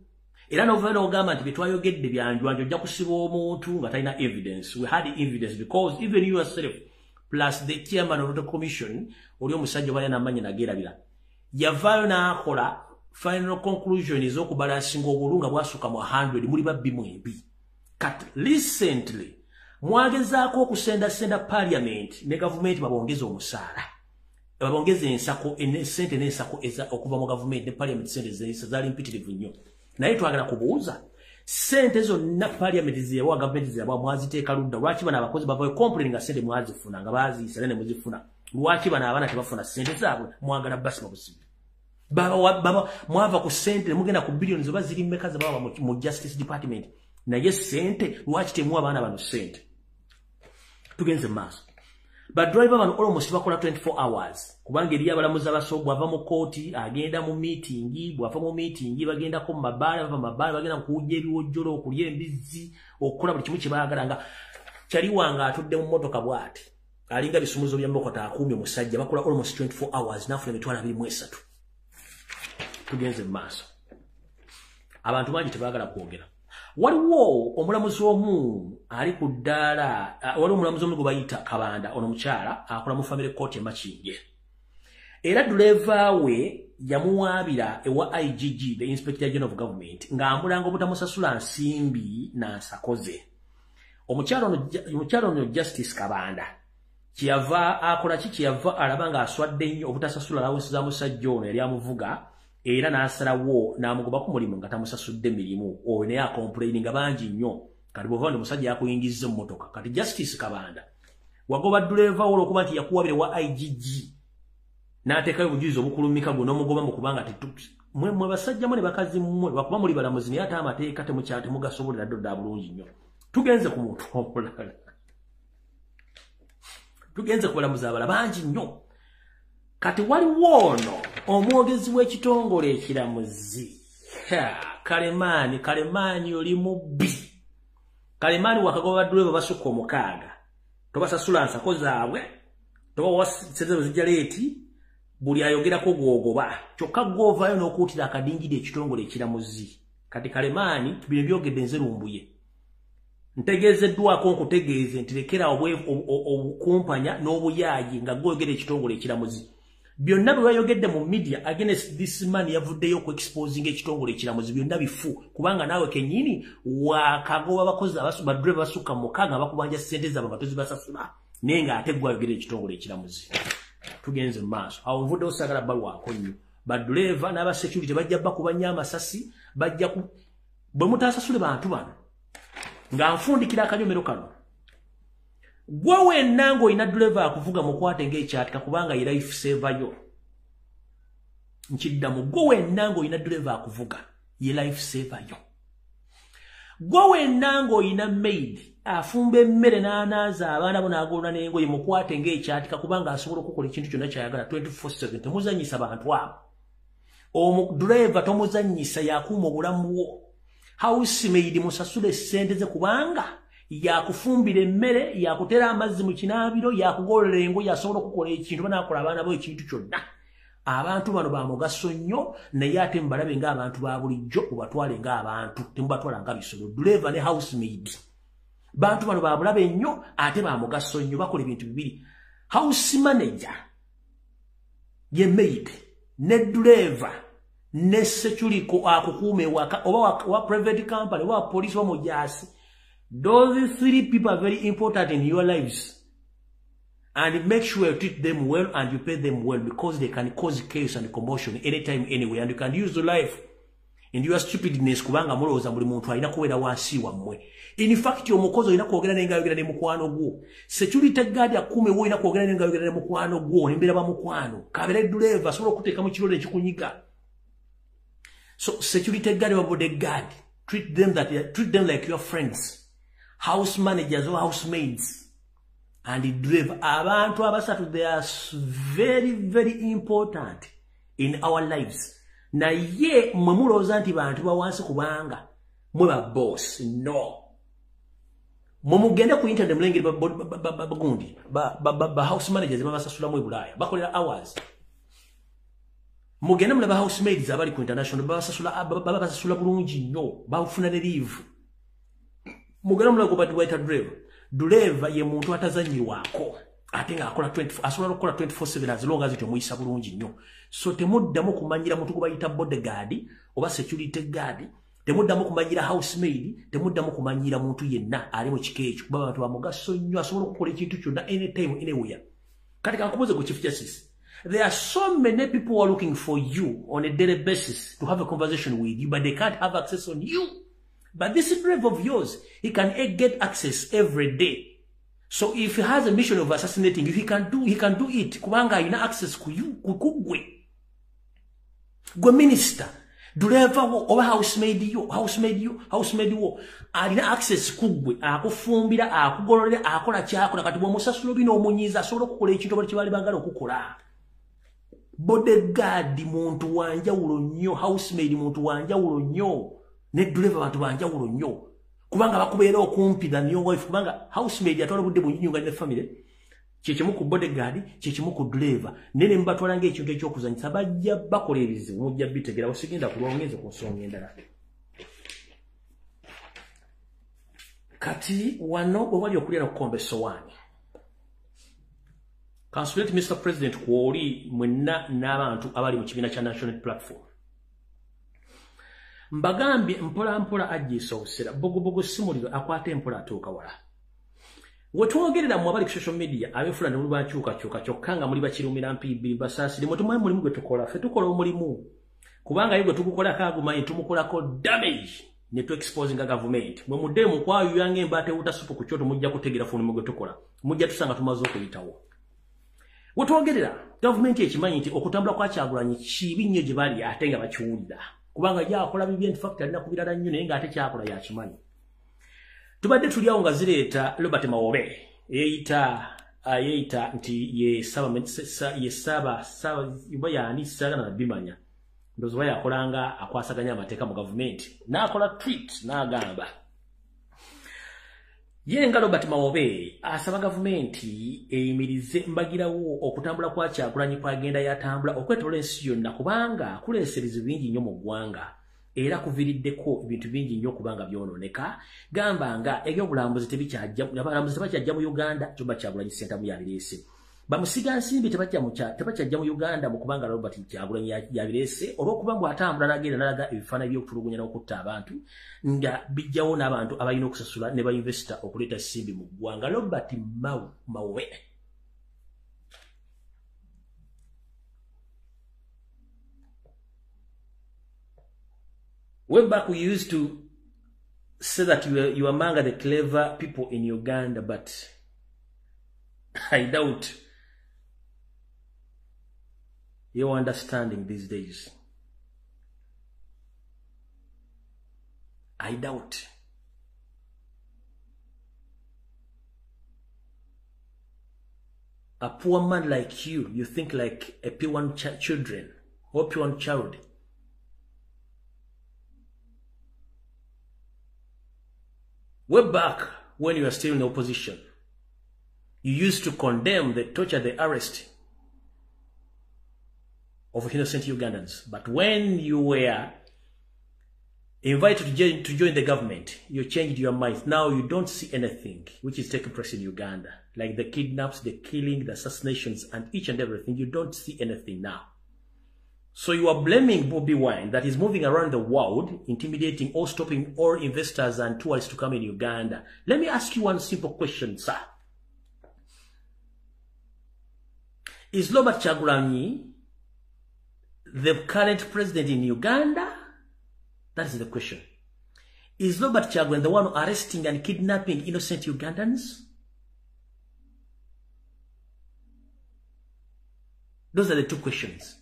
Era n'ovayo n'ogamba nti bye twayogedde byanjwanjo ojja kusiba omuntu nga talina evidence. We had evidence because even yourself plus the chairman of the commission oli omusajja bali n'amanyi nagerabira yavaayo n'akola final conclusion ez'okubalansinga obulunga bwasuka mu 100 muli babbi mwembi. Kati recently mwagezaako okusenda parliament ne government babongeza omusaala babongeza ensako sente n'ensako okuva mu government ne parliament sente zaali mpitirivu nnyo. Naye twagala kubuuza sente zonna parliament ziyawa government ziyawa mwaziteeka ludda lwaki bana abakozi bavayo complain nga sente mwazifuna nga baziisa ne muzifuna lwaki bana abaana tebafuna sente zaabwe mwagala basi babusibi baba mwava ku sente mugenda ku billions oba ziri mmeka zababa mu justice department naye sente lwaki temuwa abaana bano sente. Tugenze maaso but driver bano almost bakola 24 hours kubanga eri abalamuzi abasobo bwava mu kooti agenda mu meeting bwava mu meeting bagendako mu mabaala bava mabaala bagenda kuwujja ebiwojjolo okulya embizzi okukola buli kimu kye baagala nga kyali wanga atudde mu mmotoka bw'ati alinga bisumuzo bya mbokota akumye musajja bakola almost 24 hours nafuna emitwalo 23 tugenze maaso abantu bangi tebagala kwogera waliwo omulamuzi omu ali ku ddaala waliwo omulamuzi omu bayita Kabanda ono mukyala akola mu family court e Makinge era driver we yamuwaabira ewa IGG the Inspector General of Government ng'ambulanga obutamusasula nsimbi n'ansakoze omukyala ono Justice Kabanda kiyava akola kiyava alabanga aswadde nnyo obutasasula lawensi za musajja ono yali amuvuga era n'asalawo n'amugoba ku mulimu nga tamusasudde mirimu oyo naye akomplaininga bangi nnyo kati bw'ova ndi musajja yakuyingizza emmotoka kati Justice Kabanda wagoba driver wo okuba nti yakuwabire wa IGG n'ateekayo obujulizi obukulumika gwe n'omugoba mu kubanga mwe basajja mwe ne bakazi mmwe bakuba muli balamuzi naye ate amateeka temugasobolera ddodda bulungi nnyo tugenze ku muntu omulala tugenze ku balamuzi abala bangi nnyo kati waliwo ono omwogezi w'ekitongole ekiramuzi Kalemaani oli mubbi Kalemaani wakagoba baduleva basukka omukaaga tobasasula nsako zaabwe tobawa sente zijja leeti buli ayogerako gwogoba kyokka gwovaayo n'okuutira akadingidi ekitongole ekiramuzi kati Kalemaani bino byogedde nze Lumbuye ntegeezeddwako nkutegeeze nti lekera obukumpanya n'obuyaayi nga gwogera ekitongole ekiramuzi byonna bwe bayogedde mu media against this man yavuddeyo ku exposing ekitongole ekiramuzi byonna bifu kubanga naawe kennyini wakagoba abakozi badriver basukka mu mukaaga bakubanja ssente zaabwe nga tozibasasula naye ng'ate gwayogera ekitongole ekiramuzi tugenze mu maaso awo nvudde osagala balwako nnyo badriver n'aba security bajja bakubanya amasasi bajja bwe mutasasule bantu bano nga nfundikira akanyomero kano gwe wenna ng'olina driver akuvuga mukwate ng'ekyatika kubanga ye life saver yo nkiddamu gwe wenna ng'olina driver akuvuga ye life saver yo gwe wenna ng'olina maid afumba emmere n'anaaza abaana bo n'agolona n'engoye mukwate ng'ekyatika kubanga asobola okukola ekintu kyonna kyayagala 24/7 temuzannyisa bantu abo omudriver tomuzannyisa yakuuma obulamu bwo housemaid musasule ssente ze kubanga yakufumbira emmere yakutera amazzi mu kinaabiro yakugolera engoye asobola okukola ekintu banaakola abaana bo ekintu kyonna abantu bano ba mugaso nnyo naye ate mbalabe ng'abantu ba bulijjo obatwale ng'abantu temubatwala nga bisolo driver ne housemaid bantu bano ba bulabe nnyo ate ba mugaso nnyo bakola ebintu bibiri house manager ye maid ne driver ne security akukuume waka oba wa private company oba police wa mujasi. Those three people are very important in your lives. And make sure you treat them well and you pay them well because they can cause chaos and commotion anytime, anywhere. And you can use the life in your stupidness kubanga mulowooza buli muntu alina kubeera wansi wammwe. In fact, omukozi olina kwogera naye ng'ayogera ne mukwano gwo. Security guard akuume wo olina kwogera naye ng'ayogera ne mukwano gwo. Nembeera ba mukwano. Kabeera driver asobola okuteeka mu kirole ekikunyiga. So security guard or bodyguard, treat them like your friends. House managers or housemaids. And the driver, abantu abasatu, they are very, very important in our lives. Na ye mwemuloza nti bantu bawansi kubanga mwe ba boss. No. Mwemugenda ku internet mlengeri bagundi ba house managers babasasula mu Bulaya bakolera hours. Mugenda mulaba housemaids abali ku international babasasula bulungi nnyo bafuna ne leave. Mugenda mulaba ku bati driver ye muntu atazanyirwako ate nga akola 24 asobola okukola 24/7 as long as tomuyisa bulungi nnyo. So temuddamu kumanyira muntu kubayita bodyguard oba security guard, temuddamu kumanyira housemaid, temuddamu kumanyira muntu yenna ali mu kikeekyo kuba abantu bamugaso nnyo asobola okukola ekintu kyonna anytime anywhere. Kati kankubuze ku Chief Justice, there are so many people who are looking for you on a daily basis to have a conversation with you, but they can't have access on you. But this driver of yours, he can get access every day. So if he has a mission of assassinating you, he can do it. Kubanga ina access ku you, kukugwe. Gwe minister, driver wo, oba housemaid wo, alina access kugwe, akufumbira, akugololera, akola kyakola, kati bw'omusasula bino omunyiza, asobola okukola ekintu bali kibali bagala okukola. Bodyguard muntu wanjawulo nnyo, housemaid muntu wanjawulo nnyo. Ne driver bantu banjawulo nnyo kubanga bakubeera okumpi than your wife kubanga housemaid atwala budde bunyinyo nga ne family Kyekimu ku bodyguard, kyekimu ku driver. Nene mbatwala ng'ekintu eky'okuzanyisa bajja bakola ebizibu mujja bitegera osigenda kulwongeza ku nsonga endala. Kati wano bwe wali okulira okukomba essowaani. Consulate Mr. President kwoli mwenna n'abantu abali mu kibiina kya National Platform. Mbagambye mpola mpola ajjiisa obusera bogobogo simuliro akwata empola atuuka wala. Wetwogerera mu abali ku social media abefula ne muli bakyuka kyokka nga muli bakirumira mpibbiri basaasire mutumaye mulimu gwe tukola ffe tukola omulimu kubanga ye gwe tugukola kaagumanyi tumukolako damage ne tu exposing a government mwe mudde mu kwayo yange mbate utasupu ku kyoto mujja kutegera funu mwe tukola mujja tusanga tumaze okuyitawo. Wetwogerera government ekimanyi nti okutambula kwa Kyagulanyi kibi nnyo gye bali ate nga bakiwulira kubanga yakola bibi in fact alina kubirala nnyo naye ng'ate kyakola yakimanyi. Tubadde tuliawo nga zireeta Robert Mawobe yeeyita nti ye saba yani sagana na bimanya ndozo baya akolanga akwasaganya amateeka mu government n'akola tweet n'agamba ye nga Robert Mawobe asaba government eyimirize mbagirawo okutambula kwa Kyagulanyi kwagenda yatambula okwetola ensi yonna kubanga kuleese ebizibu bingi nnyo mu ggwanga era kuviriddeko ebintu bingi nnyo kubanga byononeka gamba nga ebyobulambuzi tebakyajja mu Uganda kyoba Kyagulanyi Ssentamu yabireese bamusiga nsimbi tebakyajja mu Uganda mu kubanga Robert Kyagulanyi yabireese olw'okuba ngu atambula n'agenda n'alaga ebifaananyi by'okutulugunya n'okutta abantu nga bijjawo n'abantu abalina okusasula ne bayinvesita okuleeta simbi mu ggwanga. Robert Mawobe way back we used to say that you are among the clever people in Uganda, but I doubt your understanding these days. I doubt. A poor man like you think like a P1 children or P1 child. Way back when you were still in the opposition, you used to condemn the torture, the arrest of innocent Ugandans. But when you were invited to join the government, you changed your mind. Now you don't see anything which is taking place in Uganda. Like the kidnaps, the killing, the assassinations, and each and everything. You don't see anything now. So you are blaming Bobby Wine that is moving around the world, intimidating or stopping all investors and tourists to come in Uganda. Let me ask you one simple question, sir. Is Robert Kyagulanyi the current president in Uganda? That is the question. Is Robert Kyagulanyi the one arresting and kidnapping innocent Ugandans? Those are the two questions.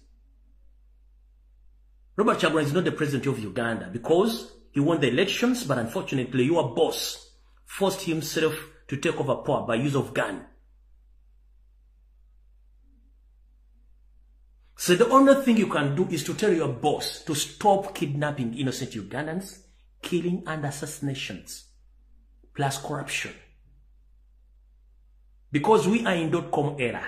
Robert Kyagulanyi is not the president of Uganda because he won the elections, but unfortunately your boss forced himself to take over power by use of gun. So the only thing you can do is to tell your boss to stop kidnapping innocent Ugandans, killing and assassinations, plus corruption. Because we are in .com era.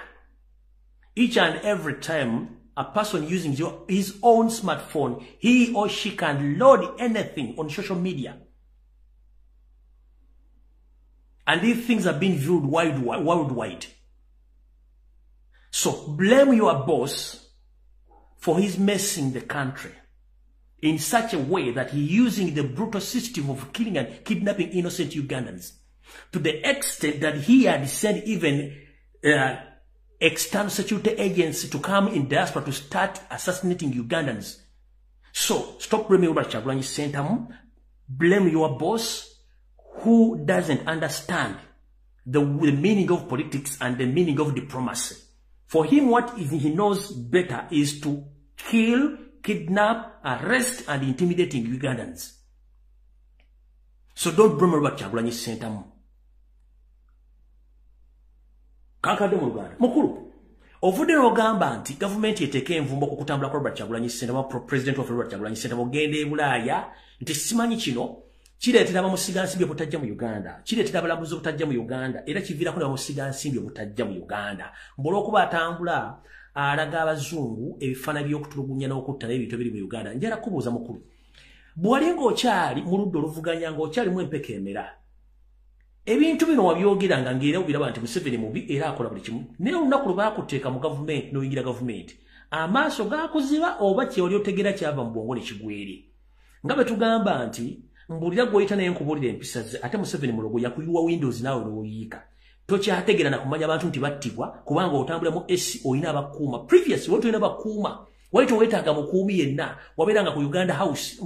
Each and every time a person using his own smartphone, he or she can load anything on social media. And these things are being viewed worldwide. So blame your boss for his messing the country in such a way that he's using the brutal system of killing and kidnapping innocent Ugandans to the extent that he had sent even external security agents to come in diaspora to start assassinating Ugandans. So, stop blaming Robert Kyagulanyi Ssentamu. Blame your boss who doesn't understand the meaning of politics and the meaning of diplomacy. For him, what he knows better is to kill, kidnap, arrest, and intimidating Ugandans. So don't blame Robert Kyagulanyi Ssentamu. Kankadde mu Luganda. Mukulu, ovudde n'ogamba nti gavumenti eteeka envumbo ku kutambula kwa Robert Kyagulanyi Ssentamu, president of Robert Kyagulanyi Ssentamu, ogenda e Bulaaya, nti simanyi kino, kireetera abamusigansimbi obutajja mu Uganda, kireetera abalambuzi obutajja mu Uganda, era kiviirako n'abamusigansimbi obutajja mu Uganda. Olw'okuba atambula alaga abazungu ebifaananyi by'okutulugunya n'okutta n'ebintu ebiri mu Uganda. Njala kubuuza mukulu, bw'ali ng'okyali mu ludda oluvuganya ng'okyalimu empeka emera, ebintu bino wabyogeranga ng'era obiraba nti Museveni mubi era akola buli kimu, naye olunaku lwe baakuteeka mu gavumenti n'oyingira gavumenti, amaaso gaakuziba oba kyewali otegeera kyava mu bwongo ne kigweri. Nga bwe tugamba nti mbulira gw'oyita naye nkubuulira empisa ze, ate Museveni mulogo yakuyiwa Windows naawe n'oyiika. Tokyategeera na kumanya abantu nti battibwa kubanga otambula mu SC oyina abakuuma. Previous wali tolina bakuuma, wali toweetaaga mukuumi yenna, wabeeranga ku Uganda House,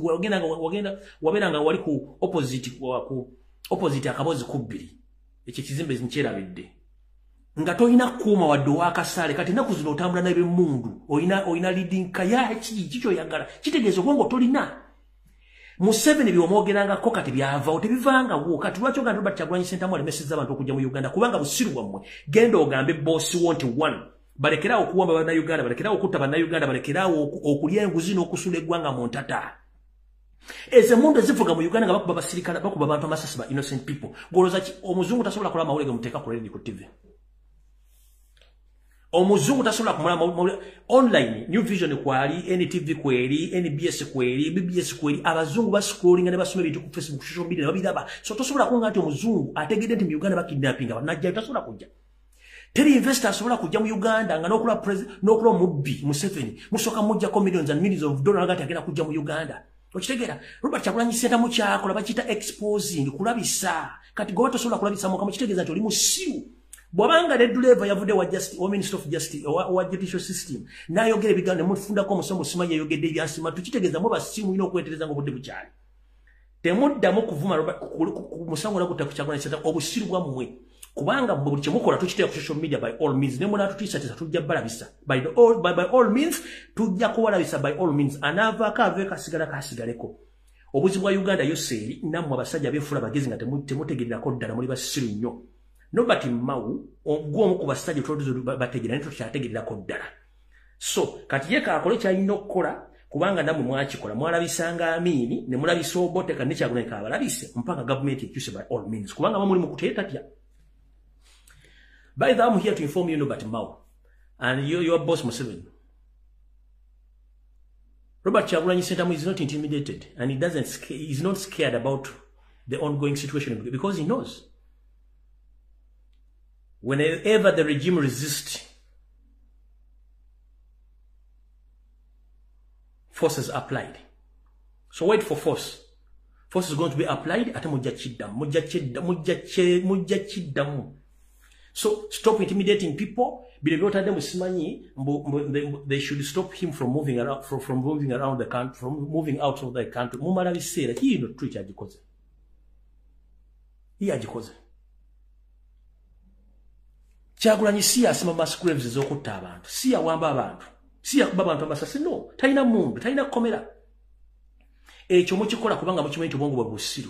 wabeeranga wali ku opposite akabozi ku bbiri. Ekyo ekizimbe nkyerabidde. Nga tolina kuuma wadde ow'akasaale, kati ennaku zino otambula n'eb'emmundu, oyina leading kaya kikyoyagala, kitegeeza obwongo tolina. Museveni by'omwogerangako kati byava otebivanga wo, kati lwaki ogamba Robert Kyagulanyi Ssentamu alemesezza abantu okujja mu Uganda kubanga busiru bwammwe. Genda ogambe bossi wo nti one, balekerawo okuwamba bannayuganda, balekerawo okutta bannayuganda, balekerawo okulya enguzi n'okusula eggwanga mu ntata. Ez'emmundu ezivuga mu Uganda nga bakuba basirikale, bakuba abantu amasasi ba innocent people. Golooza ki omuzungu tasobola kulaba amawulire gemuteeka ku radio ku TV? Omuzungu tasobola kumala online, New Vision kwali, NTV kweri, NBS kweri, BBS kweri, abazungu bascrollinga ne basoma ebintu ku Facebook, social media, babiraba. So tosobola kunga nti omuzungu ategedde nti mu Uganda bakidnappinga, banajja tasobola kujja. Teri investor asobola kujja mu Uganda nga n'okula president, n'okula mubbi Museveni, musoka mujjako millions and millions of dollars agati agenda kujja mu Uganda. Okitegeera, Robert Kyagulanyi Ssentamu kyakola bakiyita exposing, kulabisa. Kati gwe tosobola kulabisa mu kitegeeza nti oli musiru. Bwabanga ne driver yavudde wa justice or Minister of Justice wa judicial system n'ayogera ebigambo ne mufundako omusomo simanyi yayogedde ebyasima, tukitegeeza mu basimu ino okwetereza ng'obudde bukyali. Temuddamu kuvuma musango lagutta ku Kyagulanyi Ssentamu obusiru bwammwe, kubanga buli kye mukola tukiteeka ku social media by all means, ne munaatutiisatiisa tujja balabisa by all means, tujja kubalabisa by all means. Anaavaako ave kasigala kasigaleko. Obuzibu bwa Uganda yose eri nammwe abasajja abeefula bagezi nga temutegererako ddala, muli basiru nnyo. Nobati Mau, ogw'omu ku basajja tulotuzo bategerera naye tukyategererako ddala. So, kati ye kaakole kyalina okukola, kubanga nammwe mwakikola, mwalabisanga Amini, ne mulabisa Obote kandi ne Kyagulanyi kaabalabise, mpaka gavumenti ekyuse by all means. Kubanga mwe muli mu kuteetatya. By the way, I'm here to inform you, Nobati Mau, and your boss Museveni. Robert Kyagulanyi Ssentamu is not intimidated, and he's not scared about the ongoing situation because he knows. Whenever the regime resists, force is applied. So wait for force. Force is going to be applied at So stop intimidating people. They should stop him from moving around, from moving around the country, from moving out of the country. Mumarabi said that he not treat Ajikoze. He Ajikoze. Kyagulanyi si asima mascraves ez'okutta abantu, si awamba abantu, si akuba abantu amasasi, no, talina mundu, talina kukomera. Ekyo mukikola kubanga mukimanyi nti obwongo bwa busiru.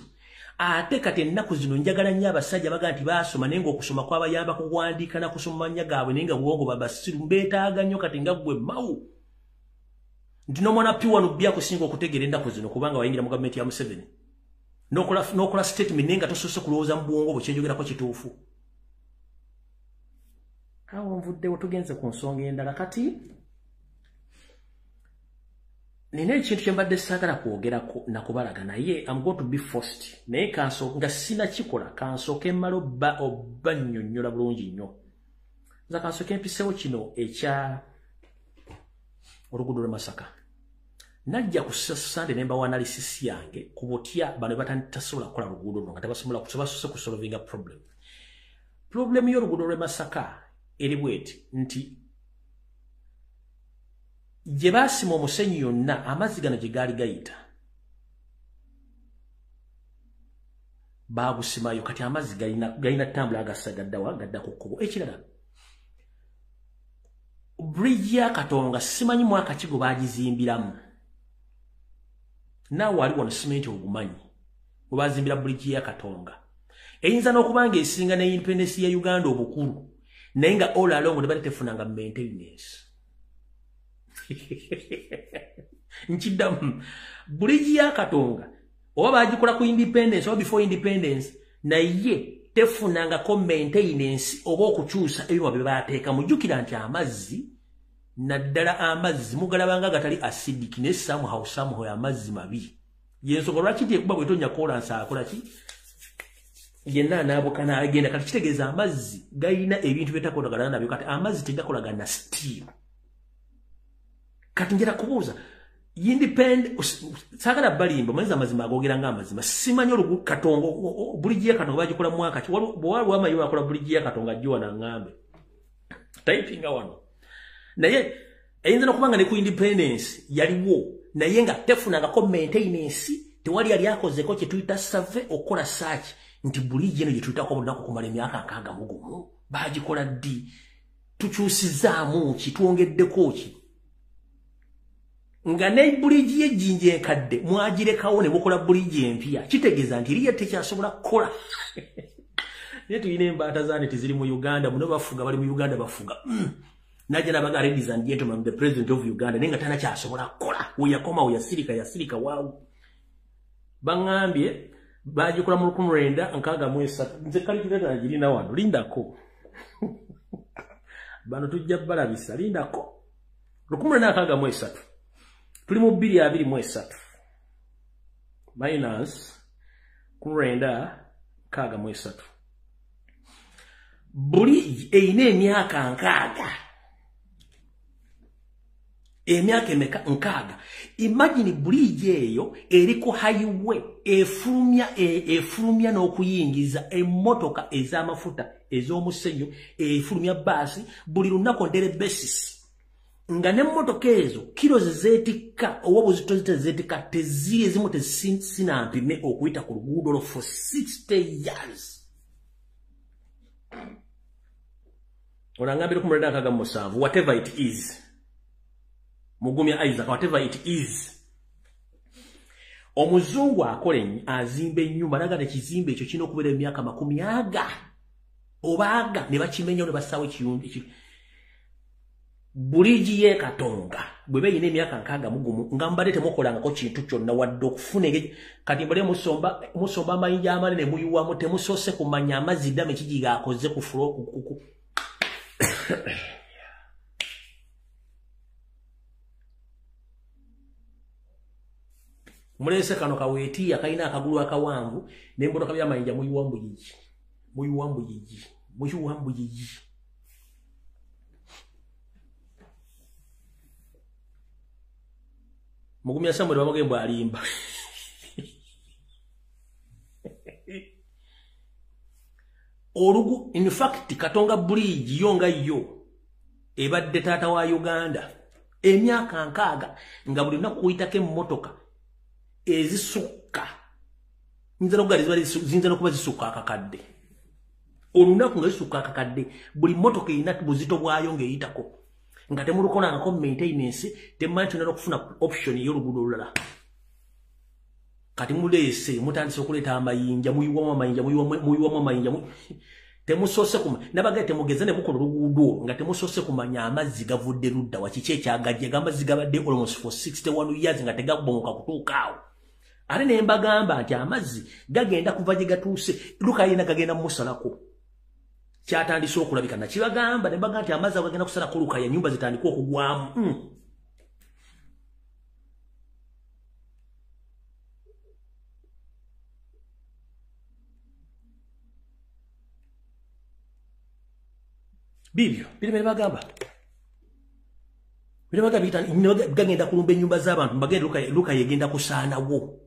Ate kati ennaku zino njagala nnyo abasajja baga nti baasoma naye ng'okusoma kwabayamba kuwandiika na kusoma mannya gaabwe naye nga bwongo bwa basiru, mbeetaaga nnyo kati nga ggwe Mau. Nti n'omwana piwa nubbi akusinga okutegeera ennaku zino kubanga wayingira mu gavumenti ya Museveni. N'okola statement naye nga tosoose kulowooza mu bwongo bwe kyenjogerako kituufu. Awo nvuddewo tugenze ku nsonga endala kati. Nina ekintu kye mbadde saagala kwogerako nakubalaga naye I'm going to be forced. Naye nga sina kikola kansooke mmala obba nnyonnyola bulungi nnyo. Nza kansooke mpiseewo kino ekya oluguudo lw'e Masaka. Najja ku Sande ne mbawa analysis yange ku butya bano batasobola kukola luguudo luno nga tebasoose ku solvinga problem. Problem y'oluguudo lw'e Masaka eri bweti nti gye baasima omusenyu yonna amazzi gano gye gaali gayita baagusimayo kati amazzi galina ttambula agasagaddawa gadda ku kkubo. Ekirala bridge ya Katonga simanyi mwaka ki gwe baagizimbiramu. Naawe wali wano simenti ogumanyi bwe baazimbira bridge ya Katonga eyinza n'okuba nga esinga ne independence ya Uganda obukulu naye nga all along ne bali tefunanga maintenance. Nkiddamu bridge ya Katonga oba bagikola ku independence oba before independence naye tefunangako maintenance oba okukyusa ebyuma bye baateeka. Mujjukira nti amazzi naddala amazzi mugalabanga gatali acidic ne somehow amazzi mabi. Yensonga lwaki tekuba bwetonya kolansi akola ki yenna anaabukana agenda kati kitegeeza amazzi gayina ebintu byetakolagana nabyo kati amazzi tegakolagana na steam. Kati njera kubuuza sagala balimba manyiza amazima agogera nga amazima simanyi olugu katongo buligi ya katongo bagikola mwaka ki bwali wamayo akola buligi ya katongo ajwa na ngambe typing wano naye eyinza nokubanga ne ku independence yaliwo naye nga tefunanga ko maintenance tewali yali akozeko kye tuyita survey okola search nti buligi eno gye tuyitako bulunako kumala emyaka nkaaga mugumu bagikola ddi tukyusizaamu ki twongeddeko ki nga ne buligi ejjinja enkadde mwagirekawo ne mukola buligi empya kitegeeza nti eriya tekyasobola kukola. Naye tulina embaata zaane teziri mu Uganda muno bafuga bali mu Uganda bafuga najja nabaga ladies and gentlemen the president of Uganda naye nga tanakyasobola kukola weyakoma yasirika waawo baŋŋambye bagikola mu 1963 nze kalikuleta nagirina wano lindako bano tujja balabisa lindako 1963 tuli mu 2023 minus 1963 buli eyina emyaka nkaaga emyaka emeka nkaaga. Imagine buligi eyo eriko highway efulumya n'okuyingiza emmotoka ez'amafuta ez'omusenyu efulumya baasi buli lunaku ndere basis nga n'emmotoka ezo kilo zeetikka oba buzito zeetikka teziri ezimu tesinampime okuyita ku luguudo olwo for 60 years. Olangambira ku mulenda akaga musanvu whatever it is Mugumya Isaac whatever it is omuzungu akola azimba ennyumba naga nekizimba ekyo kino okubeera emyaka 40 obaga ne bakimenya ne basawo ekiyumbi buligi ye katonga bwe bayina emyaka nkaaga mugumu nga mbadde temukolangako kintu kyonna wadde okufuna kati mbale musomba amayinja amanene muyuwamu temusoose kumanya amazzi ddame kigiga akoze ku fulo mulese kano kaweeti akaina akagulu akawanvu n'embotoka by'amayinja muyuwambu yiji Mugumya Samuel bamugembo alimba orugu in fact Katonga bridge yonga yo ebadde tata wa Uganda emyaka nkaaga nga buli nakuyitake mmotoka ezisuka nzero gali zinza nokuba zisuka akakadde olunaku nga zisuka akakadde buli mmotoka ina buzito bwayo ngeyitako nga temulukona nga maintenance temanti nalo kufuna option y'oluguudo olulala kati mulese mutandise okuleta amayinja muyiwamu amayinja temusoose kuma nabaga temugeze ne mukola oluguudo nga temusoose kumanya amazzi gavudde ludda wakiki ekyagajja amazzi gabadde almost for 61 years nga tegabomoka kutuukaawo ate ne mbagamba nti amazzi gagenda kuva gye gatuuse luka yina gagenda musalako kyatandise okulabika na kibagamba ne mbaga nti amazzi agenda kusala ku luka ya nyumba zitandika okugwamu Bibyo bile bagamba gagenda kulumba ennyumba z'abantu mbagenda luka yegenda kusaana wo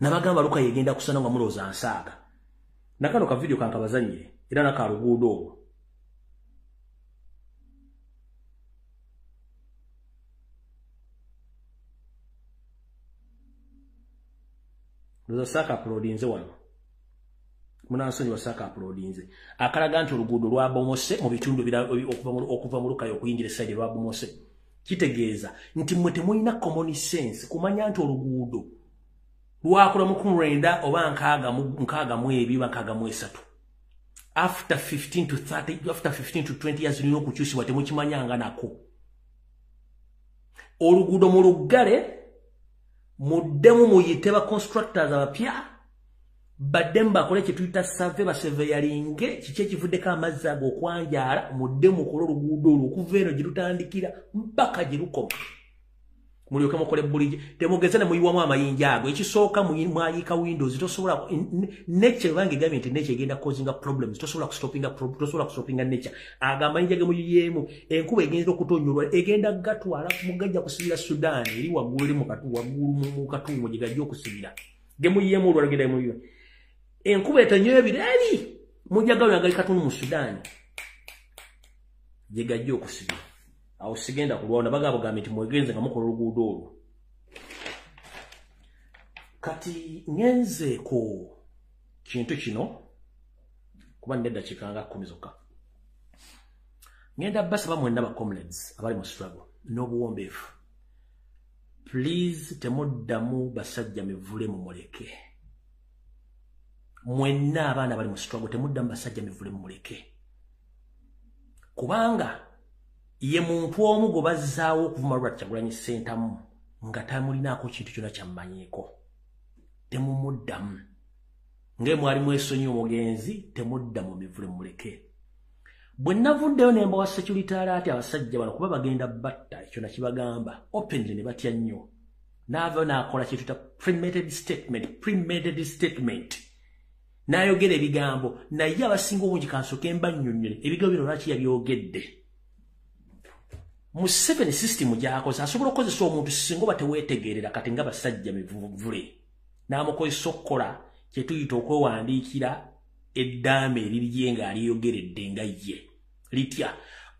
nabagamba luka yegenda kusaana nga muloza nsaaga nakano ka video kankabazanyire era nakaluguudo olwo loza saka uploadinze wano munansonyi wasaka uploadinze akalaga nti oluguudo lwabomose mu bitundu okuva mu lukayo okuyingira side lwabomose kitegeeza nti mwe temulina common sense kumanya nti oluguudo lwakola mu 9 oba nkaaga mu ebyo nkaaga mu 3 after 15 to 20 years nino okukyusibwa temukimanyanga nako oluguudo mu luggale muddemu muyite ba constructors abapya baddemu bakole kye tuyita survey baseveyalinge kiki ekivuddeko amazzi ago okwanjala muddemu okole oluguudo olwo okuva eno gye lutandikira mpaka gye lukoma mulyoke mukole buliji temugeze ne muyiwamu amayinja ago ekisooka mwayika windows tosobola nature bange gambye nti nature egenda causing problems tosobola kustopinga nature aga amayinja ge muyiyemu enkuba egenda okutonyolwa egenda gatwala mugajja kusibira Sudan eri waggulu eri mu katuumo gye gajja okusibira ge muyiyemu olwo agenda muyiwa enkuba etonyoyo bireri mujja gawe agali katuumo mu Sudan gye gajja okusibira awo sigenda kulwana bagabo gambe nti mwegenze nga mukola oluguudo olwo kati ngenze ko kintu kino kuba ndedda kikanga 10 zokka ngenda basaba mwenna ba comrades abali mu struggle n'obuwombeefu please temuddamu basajja mivule mu muleke mwenna abaana bali mu struggle temuddamu basajja mivule mu muleke kubanga ye muntu omu go bazzaawo okuvuma Robert Kyagulanyi Ssentamu nga tamulinaako kintu kyonna kyammanyiiko temumuddamu nge mwali mwesonyi omugenzi temudda mu mivule muleke bwe navuddeyo ne mbawa security alert abasajja bano kuba bagenda batta ekyo nakibagamba openly ne batya nnyo n'ava n'akola kye tuta premeditated statement n'ayogera ebigambo naye abasinga obungi kansooke mbannyonnyole ebigambo bino lwaki yabyogedde Museveni system gyakoze asobola okukozesa omuntu singa oba teweetegeerera kati nga basajja mivule n'amukozesa okukola kye tuyita okwewandiikira eddaame erirye ng'aliyogeredde nga ye litya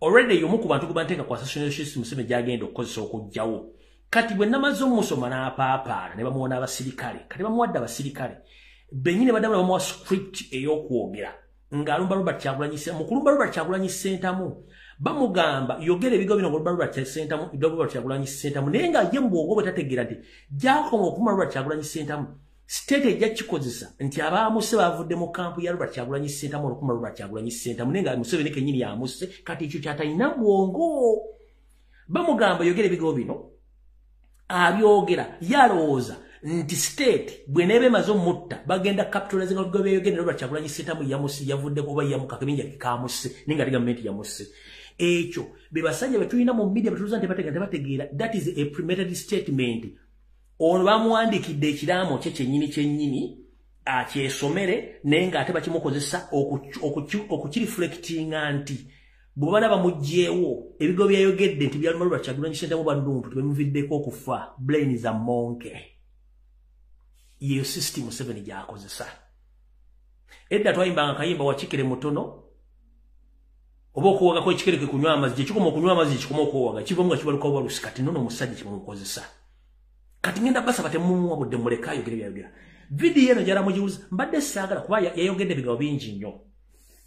already y'omu ku bantu gwe banteeka ku assassination system Museveni gy'agenda okukozesa okugjawo kati bwe namaze omusoma n'apaapaala ne bamuwa n'abasirikale kati bamuwadde abasirikale bennyini baddamu ne bamuwa script ey'okwogera ng'alumba Robert Kyagulanyi Ssentamu mu kulumba Robert Kyagulanyi Ssentamu bamugamba yogera ebigo bino ngo Robert Kyagulanyi Ssentamu naye nga ye mbwongo bwe tategeera nti gyakoma okuma Robert Kyagulanyi Ssentamu state ejja kikozesa nti abaamuse bavudde mu kampu ya Robert Kyagulanyi Ssentamu okuma Robert Kyagulanyi Ssentamu naye nga Museveni kennyini yamuse kati ekyo kyatalina bwongo bamugamba yogera ebigo bino abyogera yalowooza nti state bwe neeba emaze omutta bagenda capitalizinga ebigo byeyogera Robert Kyagulanyi Ssentamu yamusi yavudde kuba yamuka kabinja kikamuse naye nga gavumenti yamuse ekyo be basajja betulina mu media betuuza nti tebategeera that is a premeditated statement ono bamuwandiikidde ekiraamo kye kyennyini akyesomere naye ng'ate bakimukozesa okukireflectinga nti bwe bana bamugjeewo ebigo byayogedde nti byaluma Robert Kyagulanyi Ssentamu bandumpu tebamuviddeko okufa brain za monke yeyo system Museveni gy'akozesa edda twayimbanga kayimba wakikere mutono oba okuwaga ko ekikere kunywa amazzi kikoma okunywa amazzi kikoma okuwaga kivamu nga kibaluka obalusi kati nono omusajja kibamukozesa kati ngenda basaba temumuwa budde muleka ayogere byayogera video eno gyala mugiwuliza mbadde saagala kuba yayogedde ebigambo bingi nnyo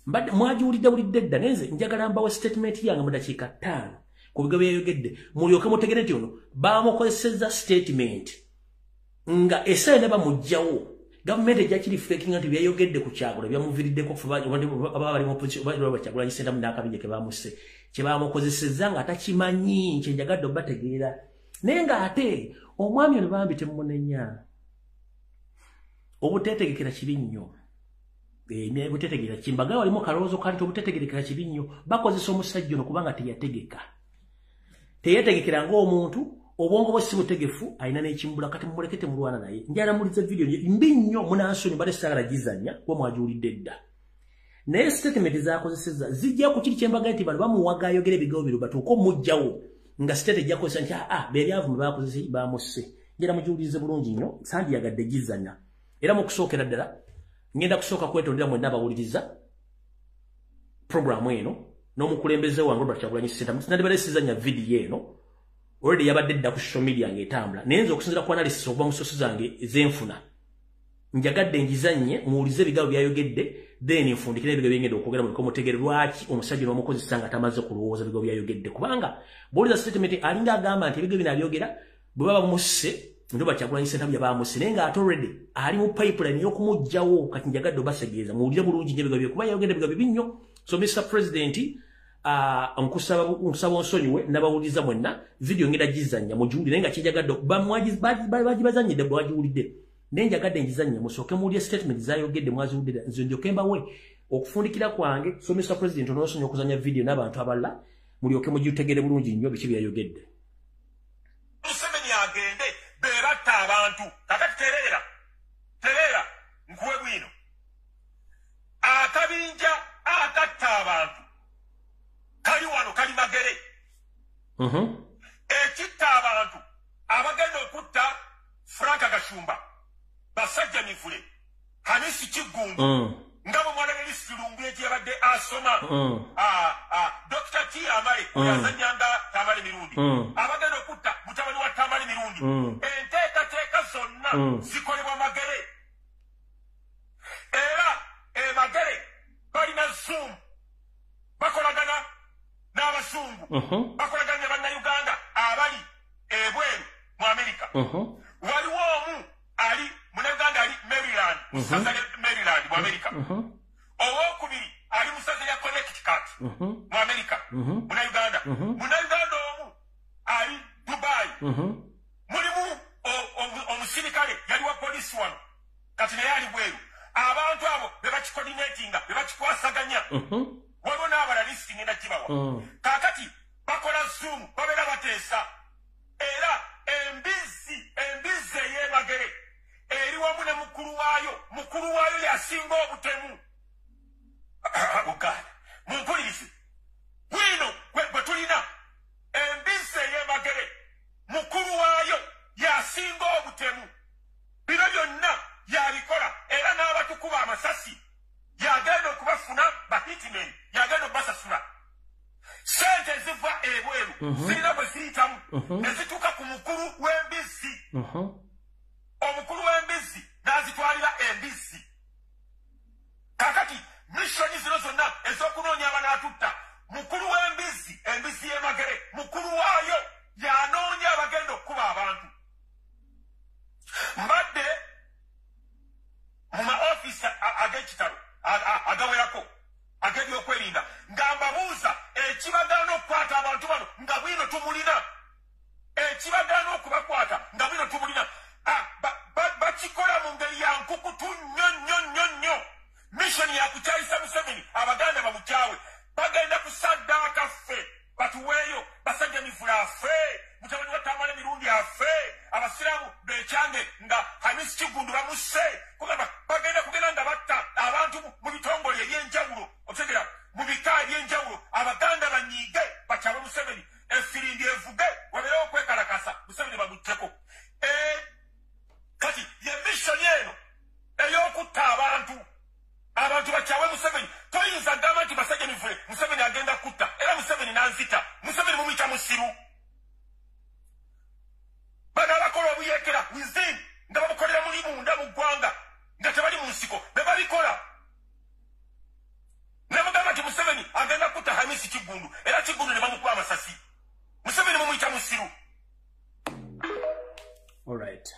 mbadde mwagiwulidde dda nenze njagala mbawo statement yange mu dakiika 5 ku bigambo byayogedde mulyoke mutegere nti ono bamukozesezza statement nga essaayo ne bamugjawo gavumenti ejja kiriflectinga nti byayogedde ku Kyagulanyi byamuviiriddeko aba bali mu opposition Robert Kyagulanyi Ssentamu n'akabinja ke baamuse kye bamukozesezza nga takimanyi kye njagadde obategeera naye ng'ate omwami ono bambi temunenya obuteetegekera kibi nnyo buteetegekera kimbaga walimu kalowoozo kali nti obuteetegekera kibi nnyo bakozesa omusajja ono kubanga teyategekera ng'omuntu obwongo bwe si butegefu alina n'ekimbula kati mumulekete mulwana naye njala mulize video mbi nnyo munansoni mbadde saagala gizanya kuba mwagiwulidde dda naye statement zaakozesezza zijja ku kiri kyembaga nti bano bamuwaga ayogera ebigambo bino batuuka omugjawo nga state ejja kozesa nti beeryavumi bakozese bamusse njala mugiwulize bulungi nnyo sandiyagadde gizanya era mu kusookera ddala ngenda kusooka kwetondera mwenna abawuliriza programu eno n'omukulembeze wange Robert Kyagulanyi Ssentamu nandibadde sizanya video eno already yabadde dda ku social media ng'etambula naye nze okusinziira ku analysis okuva mu soso zange ez'enfuna njagadde ngizanye muwulize ebigambo byayogedde then nfundikira ebigambo byengenda okwogera muliko mutegere lwaki omusajja n'omukozesa nga tamaze kulowooza ebigambo byayogedde kubanga bw'oliza statement alinga agamba nti ebigambo bino abyogera bwe baba bamusse Robert Kyagulanyi Ssentamu yabamusse naye ng'ate already ali mu pipeline y'okumugjawo kati njagadde obasegeeza muwulire bulungi nnyo ebigambo bye kuba yayogedde ebigambo bibi nnyo so Mr. President nkusaba onsonyiwe n'abawuliza mwenna video ngenda gizanya mugiwulire nga kijagadde bagibazanyidde bwe bagiwulidde naye njagadde ngizanye musooke muwulire statement zayogedde mwaziwulidde nze ndyoke mbawe okufundikira kwange so Mr. President onoosonyiwa okuzanya video n'abantu abalala mulyoke mugitegeere bulungi nnyo biki byayogedde. Museveni agende beeratta abantu kakati tereera nkuwe bwino akabinja akatta abantu kali wano kali magere ekitta abantu abagenda okutta Frank Gashumba basajja mivule Hamisi Kigundu ngabo mwana Elisi Lumbuye yabadde asoma Dr. T Amale yazanyanga Tamale Mirundi abagenda okutta mutabani wa Tamale Mirundi enteekateeka zonna zikolebwa magere era magere balina Zoom bakolagana n'abazungu bakolagana ne bannayuganda abali ebweru mu Amerika waliwo omu ali munaganda ali Maryland musaza Maryland mu Amerika owokubiri ali musaza ya Connecticut mu Amerika munayuganda omu ali Dubai mulimu omusirikale yali wa polisi wano kati naye ali bweru abantu abo bebakicoordinatinga bebakikwasaganya waliwo n'abalala lisiti ngenda kibawa kakati bakola Zoom babeera bateesa era embizi ey'emagere eri wamu ne mukulu waayo yasinga obutemu buganda mumpulirize bwino bwe tulina embizi ey'emagere mukulu waayo yasinga obutemu bino byonna yabikola era n'abatukuba amasasi yagenda okubafuna bahitmen yagenda okubasasula sente ziva ebweru zirina bwe ziyitamu nezituuka ku mukulu w'embizzi omukulu w'embizzi n'azitwalira embizzi kakati mishoni zino zonna ez'okunoonya abanaatutta mukulu w'embizzi embizzi y'emagere mukulu waayo yanoonya abagenda okukuba abantu mbadde mu maofisi ag'ekitalo agawerako ag'ebyokwerinda nga mbabuuza ekibagaana okukwata abantu bano nga bwino tumulina ekibagaana okubakwata nga bwino tumulina bakikola mu ngeri ya nkukutu nnyo mishoni yakukyayisa Museveni abaganda bamukyawe bagenda kusaddaaka ffe batuweeyo basajja mivula affe mutabani wa Tamale Mirundi affe abasiraamu becyange nga Hamisi Kigundu bamusse kugamba bagenda kugenda nga batta abantu mu bitongole eby'enjawulo otegera mu bika eby'enjawulo abaganda banyiige bakyawe Museveni efirindi evuge wabeerewo okwekalakasa Museveni bamutteko kati ye mishoni eno ey'okutta abantu bakyawe Museveni toyinza gamba nti basajja mivule Museveni agenda kutta era Museveni nanzita Museveni mumuyita musiru bano abakola obuyeekera within nga babukolera muli munda mu ggwanga nga tebali mu nsiko be babikola ne mugamba nti Museveni agenda kutta Hamisi Kigundu era Kigundu ne bamukuba amasasi Museveni mumuyita musiru. Alright.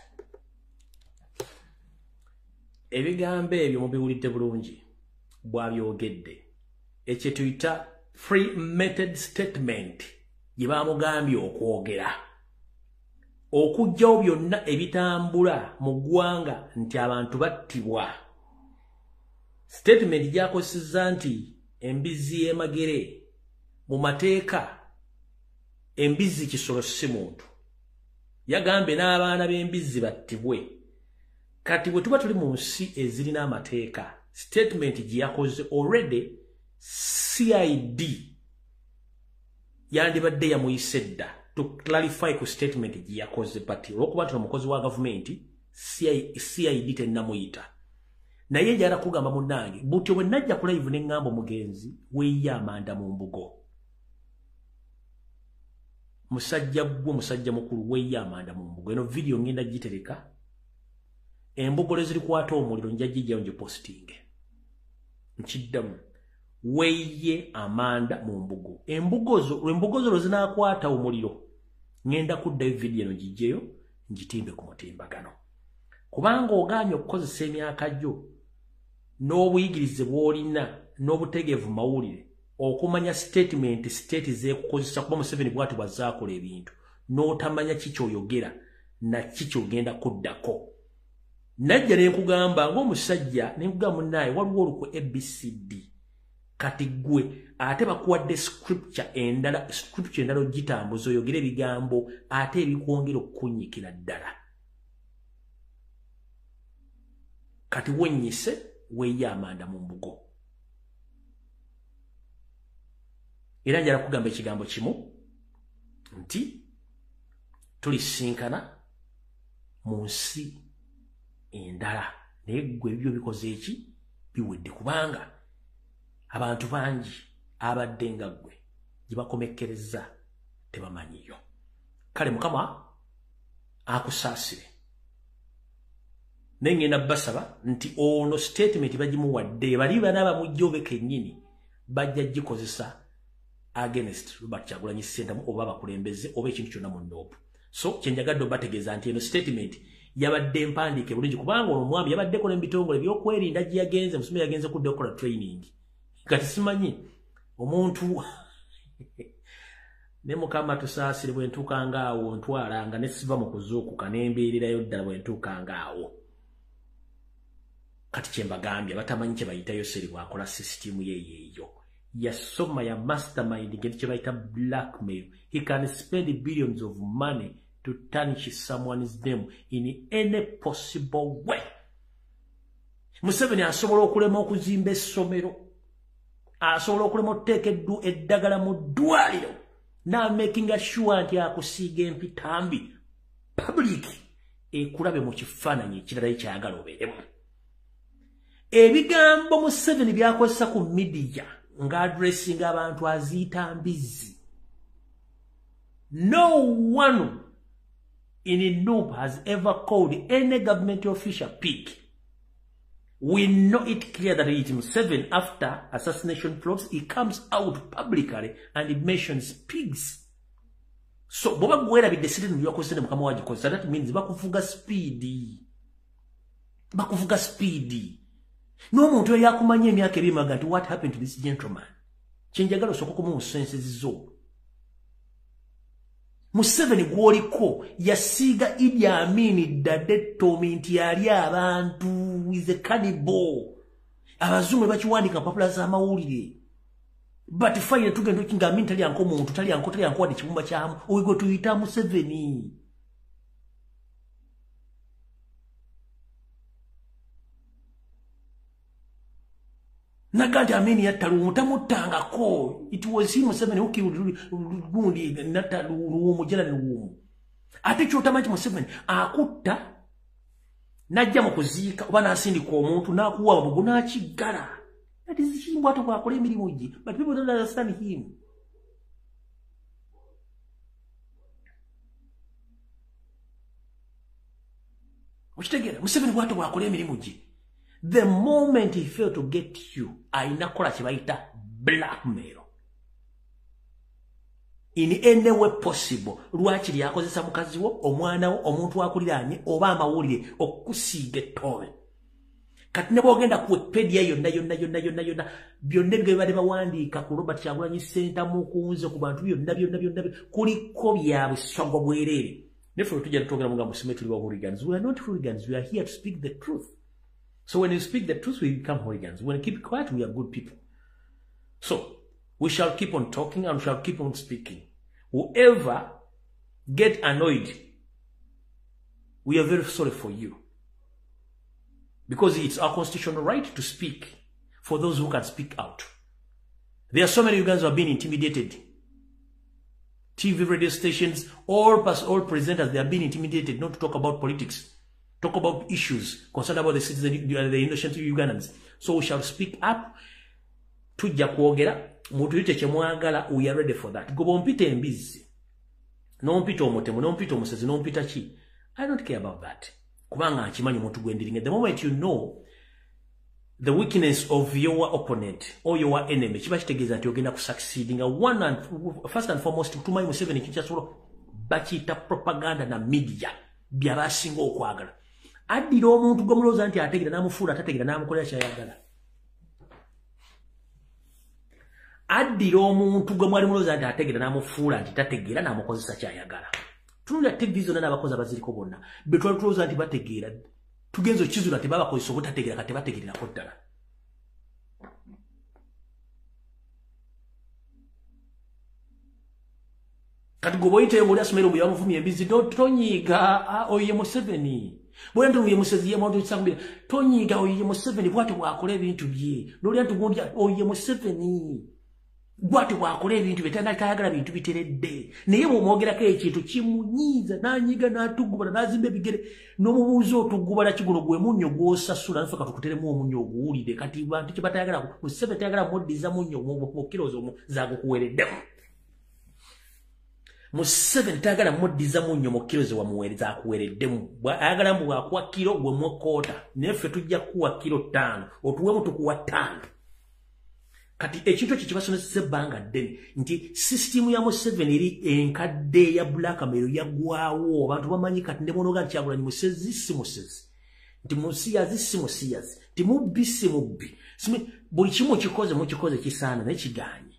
Ebigambo ebyo mubiwulidde bulungi bw'abyogedde ekyo tuyita free method statement gye baamugambye okwogera okuggyawo byonna ebitambula mu ggwanga nti abantu battibwa statement gy'akozesezza nti embizzi y'emagere mu mateeka embizzi kisolo si muntu yagambye n'abaana b'embizzi battibwe kati bwe tuba tuli mu nsi ezirina amateeka statement gye yakoze already CID yandibadde yamuyise dda to clarify ku statement gye yakoze but olwokuba nti omukozi wa gavumenti CID tennamuyita naye njala kugamba munnange butyo bwe najja ku live ne ŋŋamba omugenzi weeye amanda mu mbugo musajja gwe musajja mukulu weeye amanda mu mbugo eno video ngenda gitereka embogole ziri kwata omuliro nja gijjawo nje posting nkiddamu weeye amanda mu mbugo embugozo lo zinaakwata omuliro ngenda kuddayo video eno gijjeyo ngitimbe ku mutimbagano kubanga ogaanye okukozesa emyaka gyo n'obuyigirize bw'olina n'obutegeevu mawulire okumanya statement state zekukozesa kuba Museveni bwati bwazaakola ebintu n'otamanya kikyoyogera na kikyogenda kuddako. Najja ne nkugamba ng'omusajja ne nkugamba munnaye waliwo olukwe ABCD kati gwe ate bakuwadde scripture endala ogitambuza oyogera ebigambo ate ebikwongera okukunnyikira ddala. Kati wennyise weeyo amanda mu mbugo. Era njala kugamba ekigambo kimu nti tulisinkana mu nsi endala naye gwe ebyo bikoze eki biwedde kubanga abantu bangi abadde nga gwe gye bakomekkereza tebamanyiyo. Kale Mukama akusaasire. Naye ngenda basaba nti ono statement bagimuwadde bali bana bamujjobe kennyini bajja gikozesa against Robert Kyagulanyi Ssentamu oba bakulembeze oba ekintu kyonna mu nnoopu. So kyenjagadde bategeeza nti eno statement yabadde mpandiike bulungi kubanga ono omwami yabadde kola ebitongole by'okwerinda gye yagenze Museveni yagenze kudda okukola training. Kati simanyi omuntu ne Mukama tusaasire bwe ntuukanga awo ntwalanga ne siva mu kuzuukuka ne mbeererayo ddala bwe ntuukanga awo. Kati kyembagambye batamanyi kye bayitayo seri bwakola system yeeyo. Yasoma ya mastermind ngeti kye bayita blackmail. He can spend billions of money to tarnish someone's name in any possible way. Museveni asobola okulema okuzimba essomero. Asobola okulema okuteeka eddagala mu ddwaliro. Now making sure nti akusiiga empitambi public ekulabe mu kifaananyi ekirala ekyagala obeeremu. Ebigambo Museveni byakozesa ku media nga addressinga abantu aziyita mbizi. No one in Noob has ever called any government official pig. We know it clear that it Museveni, after assassination plots, he comes out publicly and he mentions pigs. So, boba gwera bi decision byakozesa Mukama wagikoza, that means bakuvuga speedy. Bakuvuga speedy. No muntu yakumanya emyaka ebimaga nti what happened to this gentleman. Kyenjagala osooka mu senses zo. Museveni gwoliko yasiiga Idi Amin Dade Tomi nti yali abantu with a cannibal. Abazungu bakiwandika mpapula z'amawulire. But fine tugenda okinga Amin tali anko muntu tali anko wadde kibumba kyamu oyigo tuyita Museveni. Nagandi Amin yattalu mutamutangako. It was him Museveni who killed gundi nattalu mujala n'umu. Ate kyotamanyi Museveni akutta najja mu kuziika oba n'asindika omuntu n'akuwa ababugu n'akiggala. That is him bw'ato bw'akola emirimu gye. But people don't understand him. Okitegeera Museveni bw'ato bw'akola emirimu gye. The moment he failed to get you, ainakola kibaita blackmail. In any way possible, lwaki lyakozesa mukazi wo, omwana wo, omuntu akuliraanye oba amawulire okusiiga ettoobe. Kati ne bw'ogenda ku Wikipedia yonna byonna bye bali bawandiika ku Robert Kyagulanyi Ssentamu kunze ku bantu byonna kuliko byabwe ssogwa bwereere. Neffe tujja tutwogera mu gambo simme tuli ba hooligans. We are not hooligans, we are here to speak the truth. So when you speak the truth, we become hooligans. When you keep quiet, we are good people. So, we shall keep on talking and we shall keep on speaking. Whoever get annoyed, we are very sorry for you. Because it's our constitutional right to speak for those who can speak out. There are so many Ugandans who have been intimidated. TV, radio stations, all presenters, they have been intimidated not to talk about politics. Talk about issues concerned about the citizens, the innocent Ugandans. So we shall speak up. Tujja kwogera muntu yite kyemwagala, we are ready for that. Go bompite embizi. Nompita omutemu, nompita omusezi, nompita ki. I don't care about that. Kubanga akimanyi muntu gwendiringa. The moment you know the weakness of your opponent or your enemy, kiba kitegeeza nti ogenda kusucceeding. First and foremost, tumanyi Museveni kikyasobola bakiyita propaganda na media byabasinga okwagala. Addira omuntu gomulooza nti ategeera n'amufuula atategeera n'amukolera kyayagala. addira omuntu gwe mwali mulooza nti ategeera n'amufuula nti tategeera n'amukozesa kyayagala. Tunulira TV zonna n'abakozi abaziriko bonna be twali tulooza nti bategeera tugenzo kizula nti babakozesa obutategeera kati bategeererako ddala. Kati gwe bw'oyitayo ng'oli asomera obuya bamuvumya embizi tonyiiga oye Museveni. Bw'oli nti oye Museveni yemuntu ekisangubira tonyiiga oye Museveni bw'ati bw'akola ebintu bye. N'oli nti gundi oye Museveni bw'ati bw'akola ebintu bye tayagala bintu biteredde. Naye bw'omwogerako ekintu kimunyiiza n'anyiiga n'atugubala n'azimba ebigere n'omubuuza otugubala kiguno gwe munnyo gw'osasula nfe katukuteremu omunnyo oguwulire kati bantu kye batayagala Museveni tayagala muddiza munnyo mu kirozo zaagukuwereddemu. Museveni tayagala muddiza munnyo mu kiro ze wamuweereza akuwereddemu. Ayagala mbu bw'akuwa kiro gwe mwekoota naye ffe tujja kukuwa kiro 5 otuwemu tukuwa 5. Kati ekintu ekyo kibasomeseza ebbanga ddene nti sisitimu ya Museveni eri enkadde ya blackmail yaggwaawo abantu bamanyi kati ne bonoga nti Kyagulanyi musezi si musezi nti musiyazi si musiyazi nti mubbi si mubbi buli kimu kikoze mukikoze kisaana naye kiganye.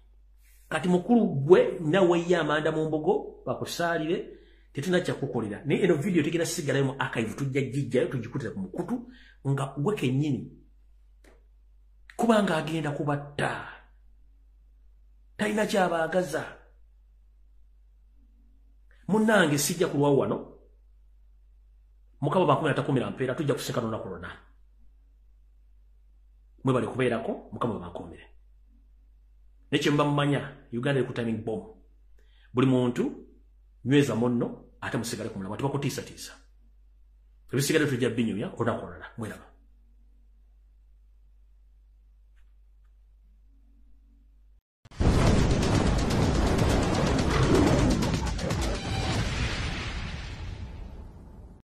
Kati mukulu gwe nawe ye Amanda mu mbogo bakusaalire tetunajja kukolera naye eno video tegenda sigalayo mu archive tujja jijjayo tugikutira ku mukutu nga gwe kennyini kubanga agenda kubatta talina kyabaagaza. Munnange sijja kulwawo wano mukaba bakumira mpeera tujja kuseka n'olunaku lwonna mwe bali kubeerako mukama bakomere. Neche mba mmanya Uganda eri ku timing bomb. Buli muntu nyweza monno ate musigale ku mulamu tubakutiisa. Ebisigale tujja binyumya olunaku olulala. Mweraba.